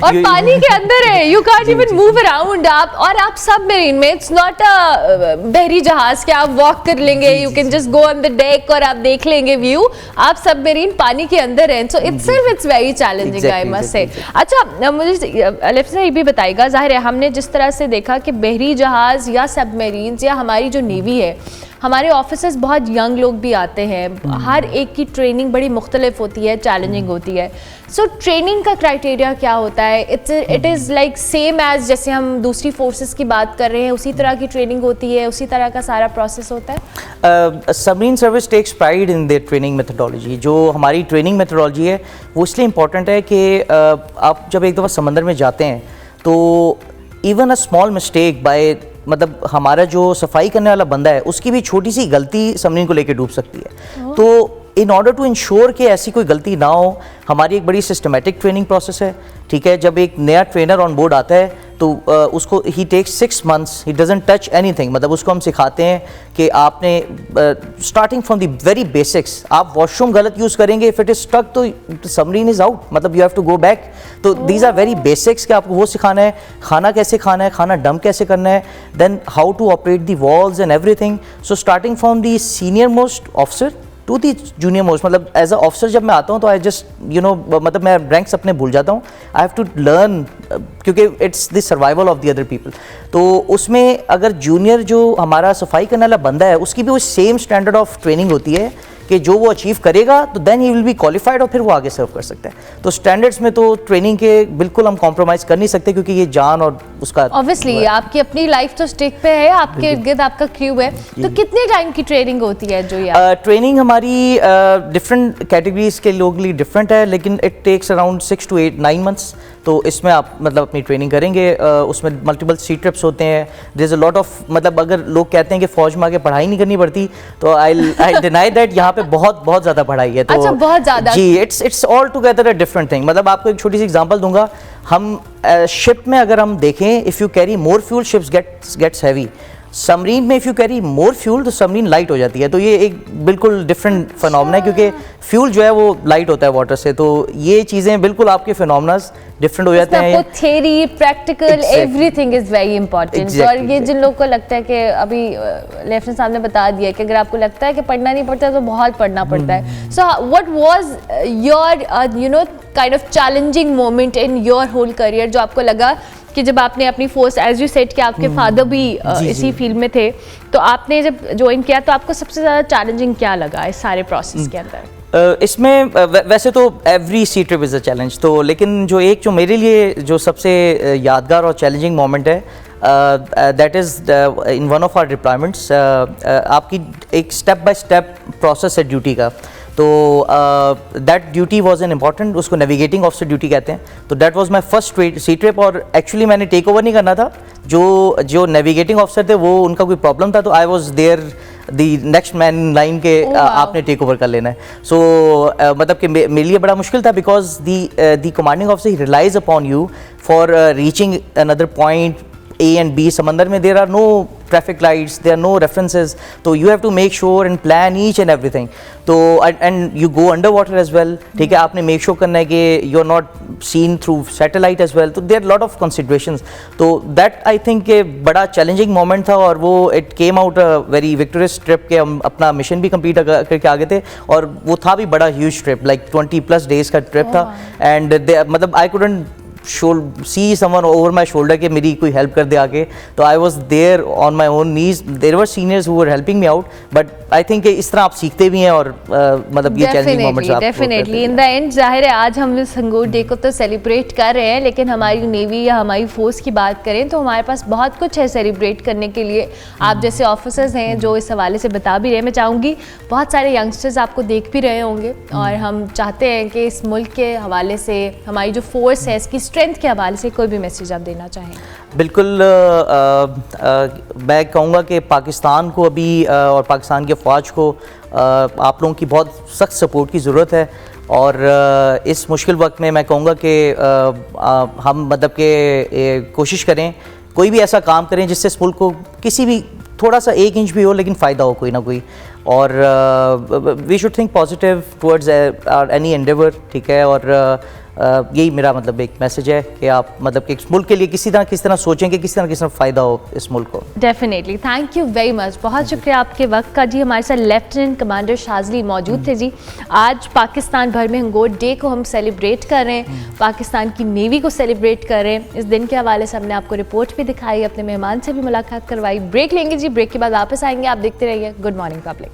और पानी के अंदर है, you can't even move around. आप सबमरीन में, इट्स नॉट अ बहरी जहाज कि आप वॉक कर लेंगे, you can just go on the deck और आप देख लेंगे व्यू। आप सबमरीन पानी के अंदर हैं, so it's very challenging, I must say. अच्छा, मुझे अलिफ से ये भी बताइएगा, जाहिर है हमने जिस तरह से देखा कि बहरी जहाज या सबमरीन या हमारी जो नेवी है, हमारे ऑफिसर्स बहुत यंग लोग भी आते हैं, हर एक की ट्रेनिंग बड़ी मुख्तलिफ होती है, चैलेंजिंग होती है। सो ट्रेनिंग का क्राइटेरिया क्या होता है? It is like same as जैसे हम दूसरी फोर्सेस की बात कर रहे हैं, उसी तरह की ट्रेनिंग होती है, उसी तरह का सारा प्रोसेस होता है? Submarine service takes pride in their training methodology. जो हमारी ट्रेनिंग मेथडोलॉजी है वो इसलिए इम्पॉर्टेंट है कि आप जब एक दफ़ा समंदर में जाते हैं तो even a small mistake by, मतलब हमारा जो सफाई करने वाला बंदा है उसकी भी छोटी सी गलती सबमरीन को लेकर डूब सकती है। तो इन ऑर्डर टू इंश्योर कि ऐसी कोई गलती ना हो, हमारी एक बड़ी सिस्टमेटिक ट्रेनिंग प्रोसेस है, ठीक है। जब एक नया ट्रेनर ऑन बोर्ड आता है तो उसको ही takes 6 months, he doesn't touch anything, मतलब उसको हम सिखाते हैं कि आपने starting from the very basics, आप वॉशरूम गलत यूज़ करेंगे, इफ इट इज स्टक तो सबमरीन इज आउट, मतलब you have to go back. तो दीज आर वेरी बेसिक्स कि आपको वो सिखाना है, खाना कैसे खाना है, खाना डंप कैसे करना है, then how to operate the valves and everything. So starting from the senior most officer to the junior most, मतलब एज अ ऑफिसर जब मैं आता हूँ तो आई जस्ट मतलब मैं रैंक्स अपने भूल जाता हूँ, आई हैव टू लर्न, क्योंकि it's the survival of the other people. तो उसमें अगर जूनियर जो हमारा सफाई करने वाला बंदा है उसकी भी वो सेम स्टैंडर्ड ऑफ ट्रेनिंग होती है कि जो वो अचीव करेगा तो then he will be qualified और फिर वो आगे सर्व कर सकता है। तो स्टैंडर्ड्स में तो ट्रेनिंग के बिल्कुल हम कॉम्प्रोमाइज़ कर नहीं सकते, क्योंकि ये जान और उसका ऑब्वियसली आपकी अपनी लाइफ तो स्टेक पे है, आपके इर्द गिर्द आपका क्रू है, तो कितने टाइम की ट्रेनिंग होती है जो ये ट्रेनिंग हमारी डिफरेंट कैटेगरीज के लोगों के लिए डिफरेंट है, लेकिन it takes around 6 to 9 months। तो इसमें आप मतलब अपनी ट्रेनिंग करेंगे, उसमें मल्टीपल सी ट्रिप्स होते हैं, there is a lot of, मतलब अगर लोग कहते हैं कि फ़ौज में आके पढ़ाई नहीं करनी पड़ती तो आई डिनाई दैट, यहाँ पे बहुत ज़्यादा पढ़ाई है। तो अच्छा, बहुत ज़्यादा जी, it's all together a different thing. मतलब आपको एक छोटी सी एग्जांपल दूंगा, हम शिप में अगर हम देखें, if you carry more fuel ships gets heavy. Submarine में if you carry more fuel तो सबमरीन लाइट हो जाती है। तो ये एक बिल्कुल डिफरेंट फिनोमेना है, क्योंकि फ्यूल जो है वो लाइट होता है वाटर से। तो ये चीज़ें बिल्कुल आपके फिनोमेनास डिफरेंट हो जाते हैं। Theory, practical, everything is very important. और ये जिन लोगों को लगता है कि अभी लेफ्टिनेंट साहब ने बता दिया कि अगर आपको लगता है कि पढ़ना नहीं पड़ता तो बहुत पढ़ना पड़ता है। So what was your kind of challenging moment in your whole career, जो आपको लगा कि जब आपने अपनी फोर्स, एज यू सेड कि आपके फादर भी इसी फील्ड में थे, तो आपने जब ज्वाइन किया तो आपको सबसे ज़्यादा चैलेंजिंग क्या लगा इस सारे प्रोसेस के अंदर? इसमें वैसे तो every sea trip is a challenge, तो लेकिन जो मेरे लिए जो सबसे यादगार और चैलेंजिंग मोमेंट है, that is in one of our deployments. आपकी एक स्टेप बाय स्टेप प्रोसेस है ड्यूटी का, तो that duty was an important, उसको नेविगेटिंग ऑफिसर ड्यूटी कहते हैं। तो that was my first sea trip, और एक्चुअली मैंने टेक ओवर नहीं करना था, जो नेविगेटिंग ऑफिसर थे वो उनका कोई प्रॉब्लम था, तो I was there the next man in line के आपने टेक ओवर कर लेना है। सो मतलब कि मेरे लिए बड़ा मुश्किल था, because the commanding officer he relies upon you for reaching another point A and B। समंदर में there are no traffic lights, there are no references, so you have to make sure and plan each and everything। तो and you go underwater as well, ठीक है, आपने make sure करना है कि you are not seen through satellite as well, तो there are lot of considerations। तो that I think a बड़ा challenging moment था, और वो it came out a very victorious trip के हम अपना मिशन भी कंप्लीट करके आगे थे, और वो था भी बड़ा huge trip, like 20+ days का ट्रिप था। एंड मतलब I couldn't see someone over my shoulder कि मेरी कोई हेल्प कर दे आगे, तो I was there on my own knees. There were seniors who were helping me out, but I think इस तरह आप सीखते भी हैं, और मतलब ये चैलेंजिंग मोमेंट्स आप डेफिनेटली इन द एंड जाहिर है आज हम इस हंगोर डे को तो सेलिब्रेट कर रहे हैं, लेकिन हमारी नेवी या हमारी फोर्स की बात करें तो हमारे पास बहुत कुछ है सेलिब्रेट करने के लिए। आप जैसे ऑफिसर्स हैं जो इस हवाले से बता भी रहे हैं, मैं चाहूँगी बहुत सारे यंगस्टर्स आपको देख भी रहे होंगे, और हम चाहते हैं कि इस मुल्क के हवाले से, हमारी जो फोर्स है इसकी स्ट्रेंथ के हवाले से कोई भी मैसेज आप देना चाहें। बिल्कुल, मैं कहूँगा कि पाकिस्तान को अभी और पाकिस्तान के फ़ौज को आप लोगों की बहुत सख्त सपोर्ट की ज़रूरत है, और इस मुश्किल वक्त में मैं कहूँगा कि हम मतलब कि कोशिश करें, कोई भी ऐसा काम करें जिससे इस मुल्क को किसी भी थोड़ा सा 1 इंच भी हो लेकिन फ़ायदा हो कोई ना कोई, और we should think positive towards any endeavour, ठीक है। और यही मेरा मतलब एक मैसेज है कि आप मतलब कि इस मुल्क के लिए किस तरह सोचें कि किस तरह फ़ायदा हो इस मुल्क को। Definitely, thank you very much, बहुत शुक्रिया आपके वक्त का जी। हमारे साथ लेफ्टिनेंट कमांडर शाजली मौजूद थे जी। आज पाकिस्तान भर में हंगोर डे को हम सेलिब्रेट कर रहे हैं, पाकिस्तान की नेवी को सेलिब्रेट कर रहे हैं। इस दिन के हवाले से हमने आपको रिपोर्ट भी दिखाई, अपने मेहमान से भी मुलाकात करवाई। ब्रेक लेंगे जी, ब्रेक के बाद वापस आएंगे, आप देखते रहिए good morning public.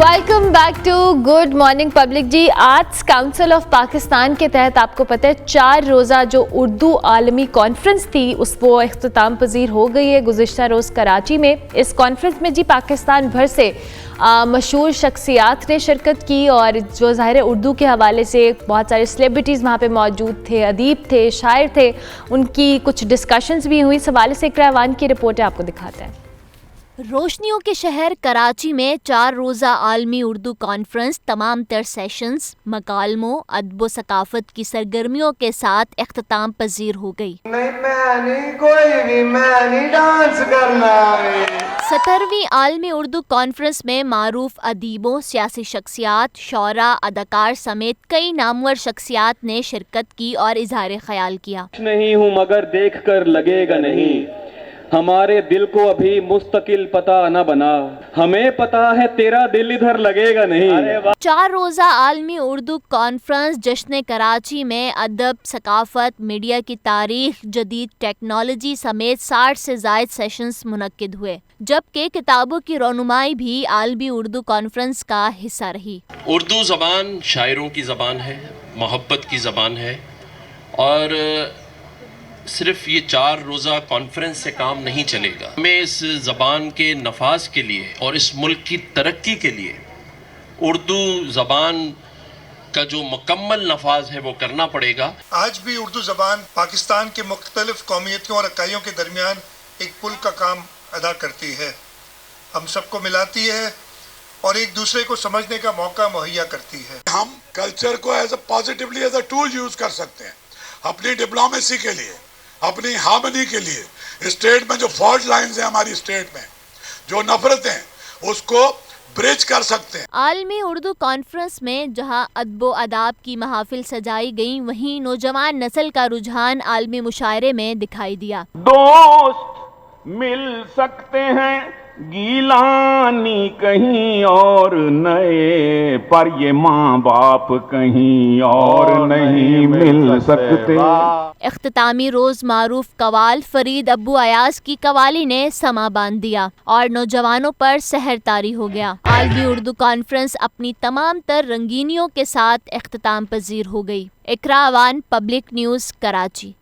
Welcome back to good morning public जी। आर्ट्स काउंसिल ऑफ पाकिस्तान के तहत आपको पता है 4 रोज़ा जो उर्दू आलमी कॉन्फ्रेंस थी उस वो इख्तिताम पजीर हो गई है गुज़िश्ता रोज़ कराची में। इस कॉन्फ्रेंस में जी पाकिस्तान भर से मशहूर शख्सियात ने शिरकत की, और जो ज़ाहिर है उर्दू के हवाले से बहुत सारे सेलिब्रिटीज़ वहाँ पे मौजूद थे, अदीब थे, शायर थे, उनकी कुछ डिस्कशंस भी हुई। इस हवाले से इकरा अवान की रिपोर्ट है, आपको दिखाते हैं। रोशनियों के शहर कराची में 4 रोज़ा आलमी उर्दू कॉन्फ्रेंस तमाम तर सेशंस, मकालमों, अदब व सकाफत की सरगर्मियों के साथ इख्तिताम पजीर हो गई। 17वीं आलमी उर्दू कॉन्फ्रेंस में मारूफ अदीबों, सियासी शख्सियात, शौरा, अदाकार समेत कई नामवर शख्सियात ने शिरकत की और इजहार ख्याल किया। नहीं हूँ मगर देख कर लगेगा नहीं, हमारे दिल को अभी मुस्तकिल पता न बना, हमें पता है तेरा दिल इधर लगेगा नहीं। 4 रोज़ा आलमी उर्दू कॉन्फ्रेंस जश्न कराची में अदब, सकाफत, मीडिया की तारीख, जदीद टेक्नोलॉजी समेत 60 से ज़ायद सेशंस मुनक्किद हुए, जबकि किताबों की रौनुमाई भी आलमी उर्दू कॉन्फ्रेंस का हिस्सा रही। उर्दू ज़बान शायरों की ज़बान है, मोहब्बत की ज़बान है, और सिर्फ ये 4 रोज़ा कॉन्फ्रेंस से काम नहीं चलेगा। हमें इस ज़बान के नफाज के लिए और इस मुल्क की तरक्की के लिए उर्दू ज़बान का जो मुकम्मल नफाज है वो करना पड़ेगा। आज भी उर्दू ज़बान पाकिस्तान के मुख्तलिफ कौमियतों और इकाइयों के दरमियान एक पुल का काम अदा करती है, हम सबको मिलाती है और एक दूसरे को समझने का मौका मुहैया करती है। हम कल्चर को as a positively as a tool use कर सकते हैं अपनी डिप्लोमेसी के लिए, अपनी हार्मनी के लिए। स्टेट में जो फॉल्ट लाइंस हैं हमारी स्टेट में, जो नफरत हैं, उसको ब्रिज कर सकते हैं। आलमी उर्दू कॉन्फ्रेंस में जहां अदबो अदाब की महाफिल सजाई गई, वहीं नौजवान नस्ल का रुझान आलमी मुशायरे में दिखाई दिया। दोस्त मिल सकते हैं गीलानी कहीं और नए, पर ये माँ बाप कहीं और नहीं मिल सकते। इख्तितामी रोज मारूफ कवाल फरीद अब्बू अयाज की कवाली ने समा बांध दिया और नौजवानों पर सहर तारी हो गया। आलमी उर्दू कॉन्फ्रेंस अपनी तमाम तर रंगीनियों के साथ इख्तिताम पजीर हो गई। इकरा अवान, पब्लिक न्यूज़, कराची।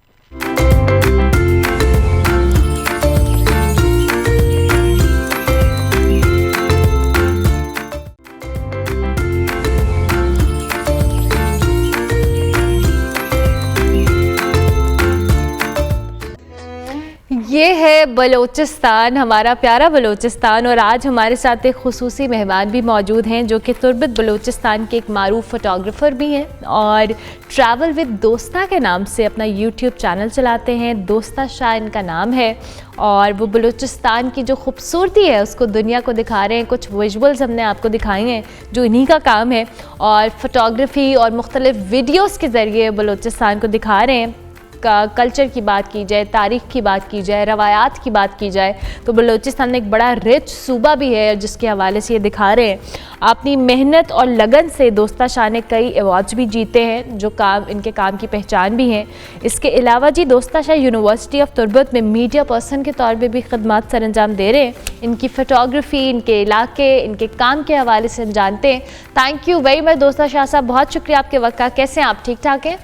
ये है बलूचिस्तान, हमारा प्यारा बलूचिस्तान, और आज हमारे साथ एक खुसूसी मेहमान भी मौजूद हैं जो कि तुर्बत बलूचिस्तान के एक मारूफ फ़ोटोग्राफ़र भी हैं और ट्रैवल विद दोस्ता के नाम से अपना यूट्यूब चैनल चलाते हैं। दोस्ता शाह इनका नाम है और वो बलूचिस्तान की जो खूबसूरती है उसको दुनिया को दिखा रहे हैं। कुछ विजुअल्स हमने आपको दिखाई हैं जो इन्हीं का काम है, और फ़ोटोग्राफ़ी और मुख्तलिफ़ वीडियोज़ के ज़रिए बलूचिस्तान को दिखा रहे हैं। कल्चर की बात की जाए, तारीख़ की बात की जाए, रवायात की बात की जाए, तो बलूचिस्तान एक बड़ा रिच सूबा भी है जिसके हवाले से ये दिखा रहे हैं। अपनी मेहनत और लगन से दोस्ता शाह ने कई अवार्ड्स भी जीते हैं जो इनके काम की पहचान भी हैं। इसके अलावा जी दोस्ता शाह यूनिवर्सिटी ऑफ तुर्बत में मीडिया पर्सन के तौर पर भी खदमात सर अंजाम दे रहे हैं। इनकी फ़ोटोग्राफ़ी, इनके इलाके, इनके काम के हवाले से हम जानते हैं। थैंक यू वेरी मच दोस्ता शाह साहब, बहुत शुक्रिया आपके वक्त का। कैसे हैं आप, ठीक ठाक हैं?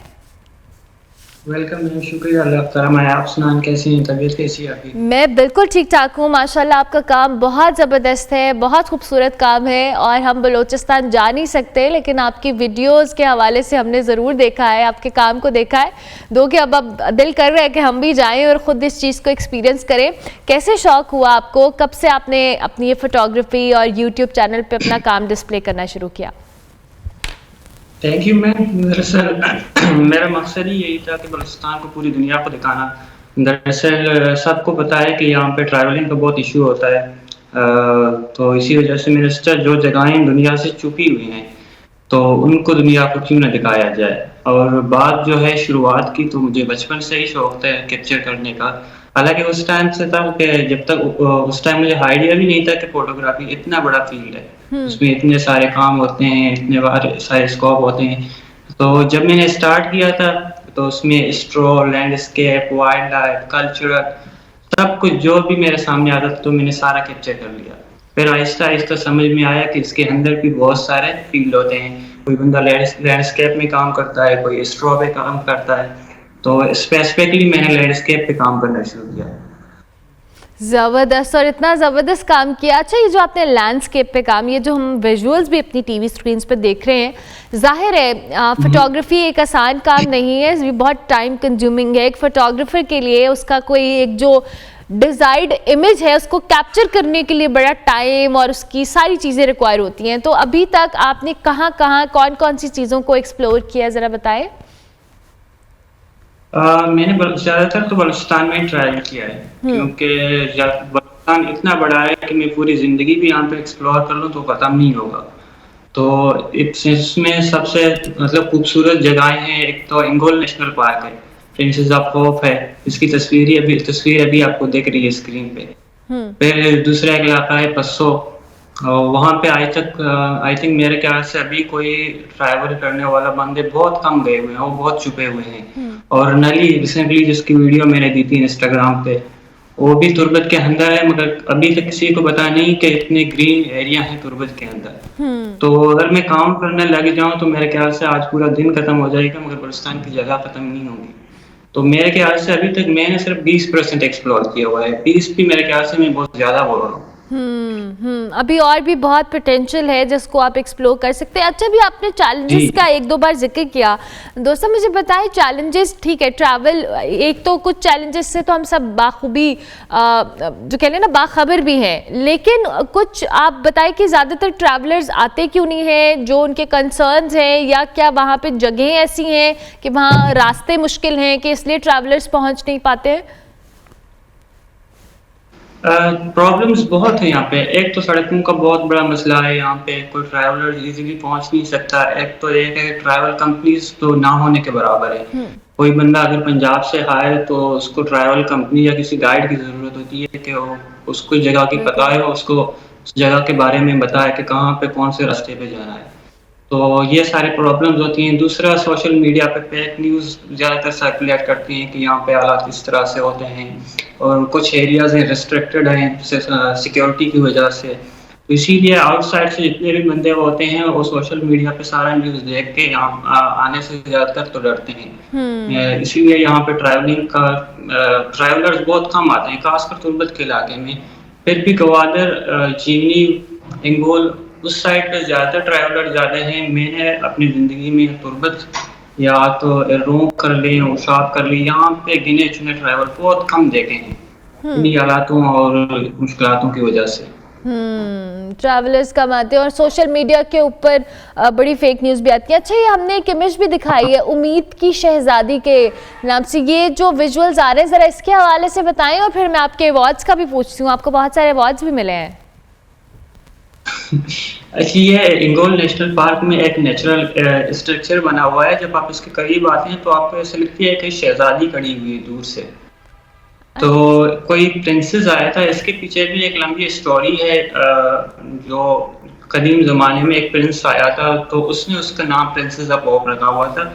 वेलकम, शुक्रिया। अल्लाह आप सुनाएं, कैसी हैं, तबीयत कैसी है आपकी? मैं बिल्कुल ठीक ठाक हूँ माशाल्लाह। आपका काम बहुत ज़बरदस्त है, बहुत खूबसूरत काम है और हम बलूचिस्तान जा नहीं सकते, लेकिन आपकी वीडियोस के हवाले से हमने ज़रूर देखा है, आपके काम को देखा है। दो कि अब दिल कर रहा है कि हम भी जाएँ और ख़ुद इस चीज़ को एक्सपीरियंस करें। कैसे शौक़ हुआ आपको, कब से आपने अपनी ये फ़ोटोग्राफ़ी और यूट्यूब चैनल पर अपना काम डिस्प्ले करना शुरू किया? Thank you ma'am. दरअसल मेरा मकसद ही यही था कि बलूचिस्तान को पूरी दुनिया को दिखाना। दरअसल सबको पता है कि यहाँ पे ट्रैवलिंग का बहुत इशू होता है, तो इसी वजह से मैंने सोचा जो जगहें दुनिया से छुपी हुई हैं तो उनको दुनिया को क्यों ना दिखाया जाए। और बात जो है शुरुआत की, तो मुझे बचपन से ही शौक था कैप्चर करने का। हालांकि उस टाइम से था कि जब तक उस टाइम मुझे आइडिया भी नहीं था कि फोटोग्राफी इतना बड़ा फील्ड है, उसमें इतने सारे काम होते हैं, इतने सारे स्कोप होते हैं। तो जब मैंने स्टार्ट किया था तो उसमें स्ट्रो, लैंडस्केप, वाइल्ड लाइफ, कल्चरल, सब कुछ जो भी मेरे सामने आता था तो मैंने सारा कैप्चर कर लिया। फिर आहिस्ता आहिस्ता समझ में आया कि इसके अंदर भी बहुत सारे फील्ड होते हैं। कोई बंदा लैंडस्केप में काम करता है, कोई स्ट्रो पे काम करता है, तो स्पेसिफिकली मैंने लैंडस्केप पे काम करना शुरू किया। ज़बरदस्त, और इतना ज़बरदस्त काम किया। अच्छा, ये जो आपने लैंडस्केप पे काम, ये जो हम विजुअल्स भी अपनी टीवी स्क्रीन्स पे देख रहे हैं, जाहिर है फ़ोटोग्राफ़ी एक आसान काम नहीं है, ये बहुत टाइम कंज्यूमिंग है। एक फ़ोटोग्राफ़र के लिए उसका कोई एक जो डिज़ायर्ड इमेज है उसको कैप्चर करने के लिए बड़ा टाइम और उसकी सारी चीज़ें रिक्वायर होती हैं। तो अभी तक आपने कहाँ कौन सी चीज़ों को एक्सप्लोर किया, ज़रा बताएं। मैंने ज़्यादातर तो बलूचिस्तान में ट्रैवल किया है, क्योंकि बलूचिस्तान इतना बड़ा है कि मैं पूरी ज़िंदगी भी यहाँ पे एक्सप्लोर कर लूँ तो ख़त्म नहीं होगा। तो इसमें सबसे मतलब खूबसूरत जगहें हैं, एक तो इंगोल नेशनल पार्क है प्रिंसेस ऑफ होप है, इसकी तस्वीर अभी आपको दिख रही है स्क्रीन पे। फिर दूसरा एक इलाका है पस्सो, और वहाँ पे आई थिंक मेरे ख्याल से अभी कोई ट्रैवल करने वाला बंदे बहुत कम गए हुए हैं, वो बहुत छुपे हुए हैं। और नली रिसेंटली जिसकी वीडियो मैंने दी थी इंस्टाग्राम पे, वो भी तुर्बत के अंदर है, मगर अभी तक किसी को पता नहीं कि इतने ग्रीन एरिया है तुर्बत के अंदर। तो अगर मैं काम करने लग जाऊं तो मेरे ख्याल से आज पूरा दिन खत्म हो जाएगा, मगर बलूचिस्तान की जगह खत्म नहीं होगी। तो मेरे ख्याल से अभी तक मैंने सिर्फ 20% एक्सप्लोर किया हुआ है, 20 भी मेरे ख्याल से मैं बहुत ज्यादा बोल रहा हूँ। अभी और भी बहुत पोटेंशियल है जिसको आप एक्सप्लोर कर सकते हैं। अच्छा, भी आपने चैलेंजेस का एक दो बार जिक्र किया। दोस्तों मुझे बताएं, चैलेंजेस ठीक है, ट्रैवल एक तो कुछ चैलेंजेस से तो हम सब बाखूबी जो कह लें ना बाखबर भी हैं, लेकिन कुछ आप बताएं कि ज़्यादातर ट्रैवलर्स आते क्यों नहीं हैं, जो उनके कंसर्न्स हैं, या क्या वहाँ पे जगहें ऐसी हैं कि वहाँ रास्ते मुश्किल हैं कि इसलिए ट्रैवलर्स पहुँच नहीं पाते हैं? प्रॉब्लम्स बहुत है यहाँ पे। एक तो सड़कों का बहुत बड़ा मसला है, यहाँ पे कोई ट्रैवलर इजीली पहुँच नहीं सकता। एक तो एक है ट्रैवल कंपनीज तो ना होने के बराबर है। कोई बंदा अगर पंजाब से आए तो उसको ट्रैवल कंपनी या किसी गाइड की जरूरत होती है कि वो उसको जगह की पता है, उसको उस जगह के बारे में बताए कि कहाँ पे कौन से रास्ते पे जाना है। तो ये सारे प्रॉब्लम्स होती हैं। दूसरा, सोशल मीडिया पे फेक न्यूज़ ज़्यादातर सर्कुलेट करती हैं कि यहाँ पे हालात इस तरह से होते हैं, और कुछ एरियाज हैं रिस्ट्रिक्टेड हैं सिक्योरिटी की वजह से। तो इसीलिए आउटसाइड से जितने भी बंदे होते हैं वो सोशल मीडिया पे सारा न्यूज़ देख के यहाँ आने से ज़्यादातर तो डरते हैं। इसीलिए यहाँ पे ट्रैवलर्स बहुत कम आते हैं, खासकर तुर्बत के इलाके में। फिर भी गवादर, चीनी, इंगोल उस साइड पे ज़्यादा ट्रैवलर ज़्यादा हैं। मैंने अपनी ज़िंदगी में तुर्बत या तो रोम कर लें, उशाब कर लें, यहाँ पे गिने चुने ट्रैवल बहुत कम देखे हैं इन्हीं हालातों और मुश्किलातों की वजह से। ट्रैवलर्स कम आते हैं और सोशल मीडिया के ऊपर बड़ी फेक न्यूज़ भी आती है। अच्छा, ये हमने एक इमेज भी दिखाई है उम्मीद की शहजादी के नाम से, ये जो विजुअल्स आ रहे हैं ज़रा इसके हवाले से बताएं, और फिर मैं आपके अवार्ड्स का भी पूछती हूँ। आपको बहुत सारे अवार्ड्स भी मिले हैं। अच्छा, ये इंगोल नेशनल पार्क में एक नेचुरल स्ट्रक्चर बना हुआ है। जब आप इसके करीब आते हैं तो आपको ऐसा लगती है कि शहजादी खड़ी हुई है दूर से। तो कोई प्रिंसेस आया था, इसके पीछे भी एक लंबी स्टोरी है। जो कदीम ज़माने में एक प्रिंस आया था तो उसने उसका नाम प्रिंसेस ऑफ होप रखा हुआ था।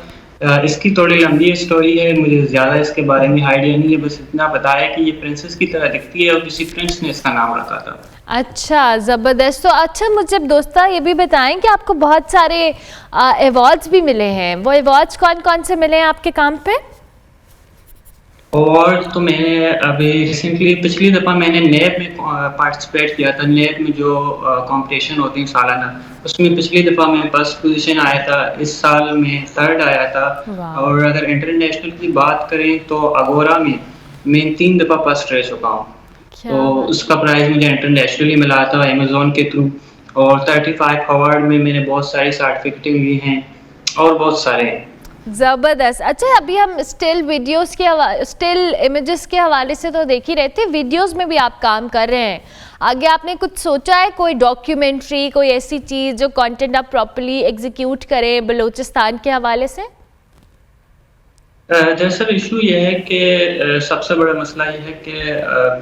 इसकी थोड़ी लंबी स्टोरी है, मुझे ज़्यादा इसके बारे में आइडिया नहीं है, बस इतना पता है कि ये प्रिंसेस की तरह दिखती है और किसी प्रिंस ने इसका नाम रखा था। अच्छा, ज़बरदस्त। तो अच्छा, मुझे दोस्ता ये भी बताएं कि आपको बहुत सारे अवार्ड्स भी मिले हैं, वो अवार्ड्स कौन कौन से मिले हैं आपके काम पे? और तो मैंने अभी रिसेंटली पिछली दफ़ा मैंने नेब में पार्टिसिपेट किया था। नेब में जो कंपटीशन होती है सालाना, उसमें पिछली दफ़ा मैं फर्स्ट पोजीशन आया था, इस साल में थर्ड आया था। और अगर इंटरनेशनल की बात करें तो अगोरा में मैं 3 दफ़ा फर्स्ट रह चुका हूँ। तो उसका प्राइज़ मुझे इंटरनेशनली मिला था अमेज़ॉन के थ्रू, और 35 अवार्ड में मैंने बहुत सारी सर्टिफिकेटें ली हैं और बहुत सारे हैं। ज़बरदस्त। अच्छा, अभी हम स्टिल वीडियोस के स्टिल इमेजेस के हवाले से तो देख ही रहे थे, वीडियोस में भी आप काम कर रहे हैं। आगे आपने कुछ सोचा है, कोई डॉक्यूमेंट्री, कोई ऐसी चीज़ जो कंटेंट आप प्रॉपर्ली एग्जीक्यूट करें बलूचिस्तान के हवाले से? दरअसल इशू ये है कि सबसे बड़ा मसला ये है कि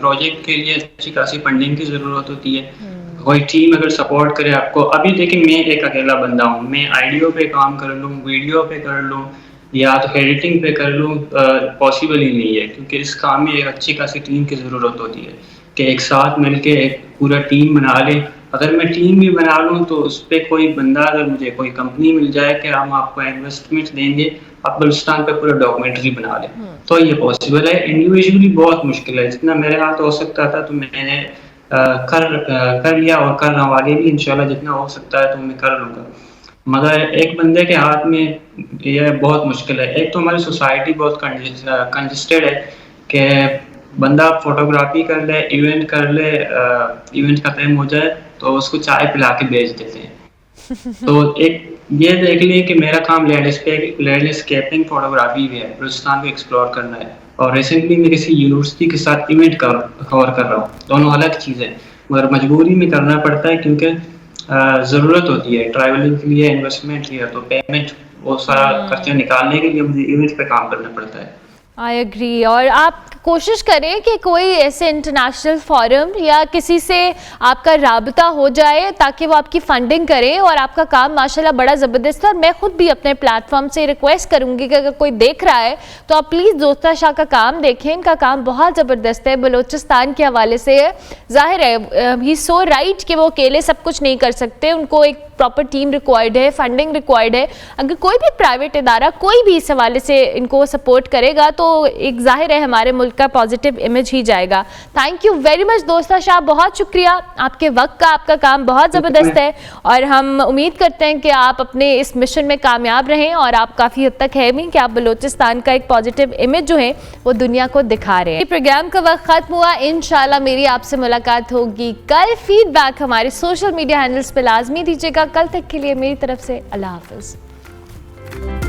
प्रोजेक्ट के लिए अच्छी खासी फंडिंग की ज़रूरत होती है। कोई टीम अगर सपोर्ट करे आपको। अभी देखिए, मैं एक अकेला बंदा हूँ, मैं आइडियो पे काम कर लूँ, वीडियो पे कर लूँ या तो एडिटिंग पे कर लूँ, पॉसिबल ही नहीं है, क्योंकि इस काम में एक अच्छी खासी टीम की ज़रूरत होती है कि एक साथ मिलके एक पूरा टीम बना लें। अगर मैं टीम भी बना लूँ तो उस पर कोई बंदा, अगर मुझे कोई कंपनी मिल जाए कि हम आपको इन्वेस्टमेंट देंगे, आप बलूचिस्तान पे पूरा डॉक्यूमेंट्री बना लें, तो ये पॉसिबल है। इंडिविजुअली बहुत मुश्किल है। जितना मेरे हाथ हो सकता था तो मैंने कर लिया और कर रहा हूँ, आगे भी इंशाल्लाह जितना हो सकता है तो मैं कर लूँगा। मगर एक बंदे के हाथ में यह बहुत मुश्किल है। एक तो हमारी सोसाइटी बहुत कंजस्टेड है कि बंदा फोटोग्राफी कर ले, इवेंट कर ले, इवेंट खत्म हो जाए तो उसको चाय पिला के बेच देते हैं। तो एक ये देख लिए कि मेरा काम लैंडस्केपिंग फोटोग्राफी भी है, बलूचिस्तान को एक्सप्लोर करना है। और रिसेंटली मैं किसी यूनिवर्सिटी के साथ इवेंट कवर कर रहा हूँ, दोनों अलग चीज़ें, मगर मजबूरी में करना पड़ता है क्योंकि ज़रूरत होती है ट्रैवलिंग के लिए, इन्वेस्टमेंट लिया तो पेमेंट, वो सारा खर्चा निकालने के लिए मुझे इवेंट पे काम करना पड़ता है। I agree. और आप कोशिश करें कि कोई ऐसे इंटरनेशनल फोरम या किसी से आपका राबता हो जाए ताकि वो आपकी फंडिंग करें, और आपका काम माशाल्लाह बड़ा ज़बरदस्त है। और मैं खुद भी अपने प्लेटफॉर्म से रिक्वेस्ट करूंगी कि अगर कोई देख रहा है तो आप प्लीज़ दोस्ता शाह का काम देखें, इनका काम बहुत ज़बरदस्त है, बलूचिस्तान के हवाले से है। ज़ाहिर है ही सो राइट कि वो अकेले सब कुछ नहीं कर सकते, उनको एक प्रॉपर टीम रिक्वायर्ड है, फंडिंग रिक्वायर्ड है। अगर कोई भी प्राइवेट इदारा कोई भी इस हवाले से इनको सपोर्ट करेगा तो एक ज़ाहिर है हमारे मुल्क का पॉजिटिव इमेज ही जाएगा। थैंक यू वेरी मच दोस्ता शाह, बहुत शुक्रिया आपके वक्त का, आपका काम बहुत ज़बरदस्त है और हम उम्मीद करते हैं कि आप अपने इस मिशन में कामयाब रहें। और आप काफ़ी हद तक है भी कि आप बलूचिस्तान का एक पॉजिटिव इमेज जो है वो दुनिया को दिखा रहे हैं। प्रोग्राम का वक्त ख़त्म हुआ, इंशाल्लाह मेरी आपसे मुलाकात होगी कल। फीडबैक हमारे सोशल मीडिया हैंडल्स पर लाजमी दीजिएगा। कल तक के लिए मेरी तरफ से अल्लाह हाफ़िज़।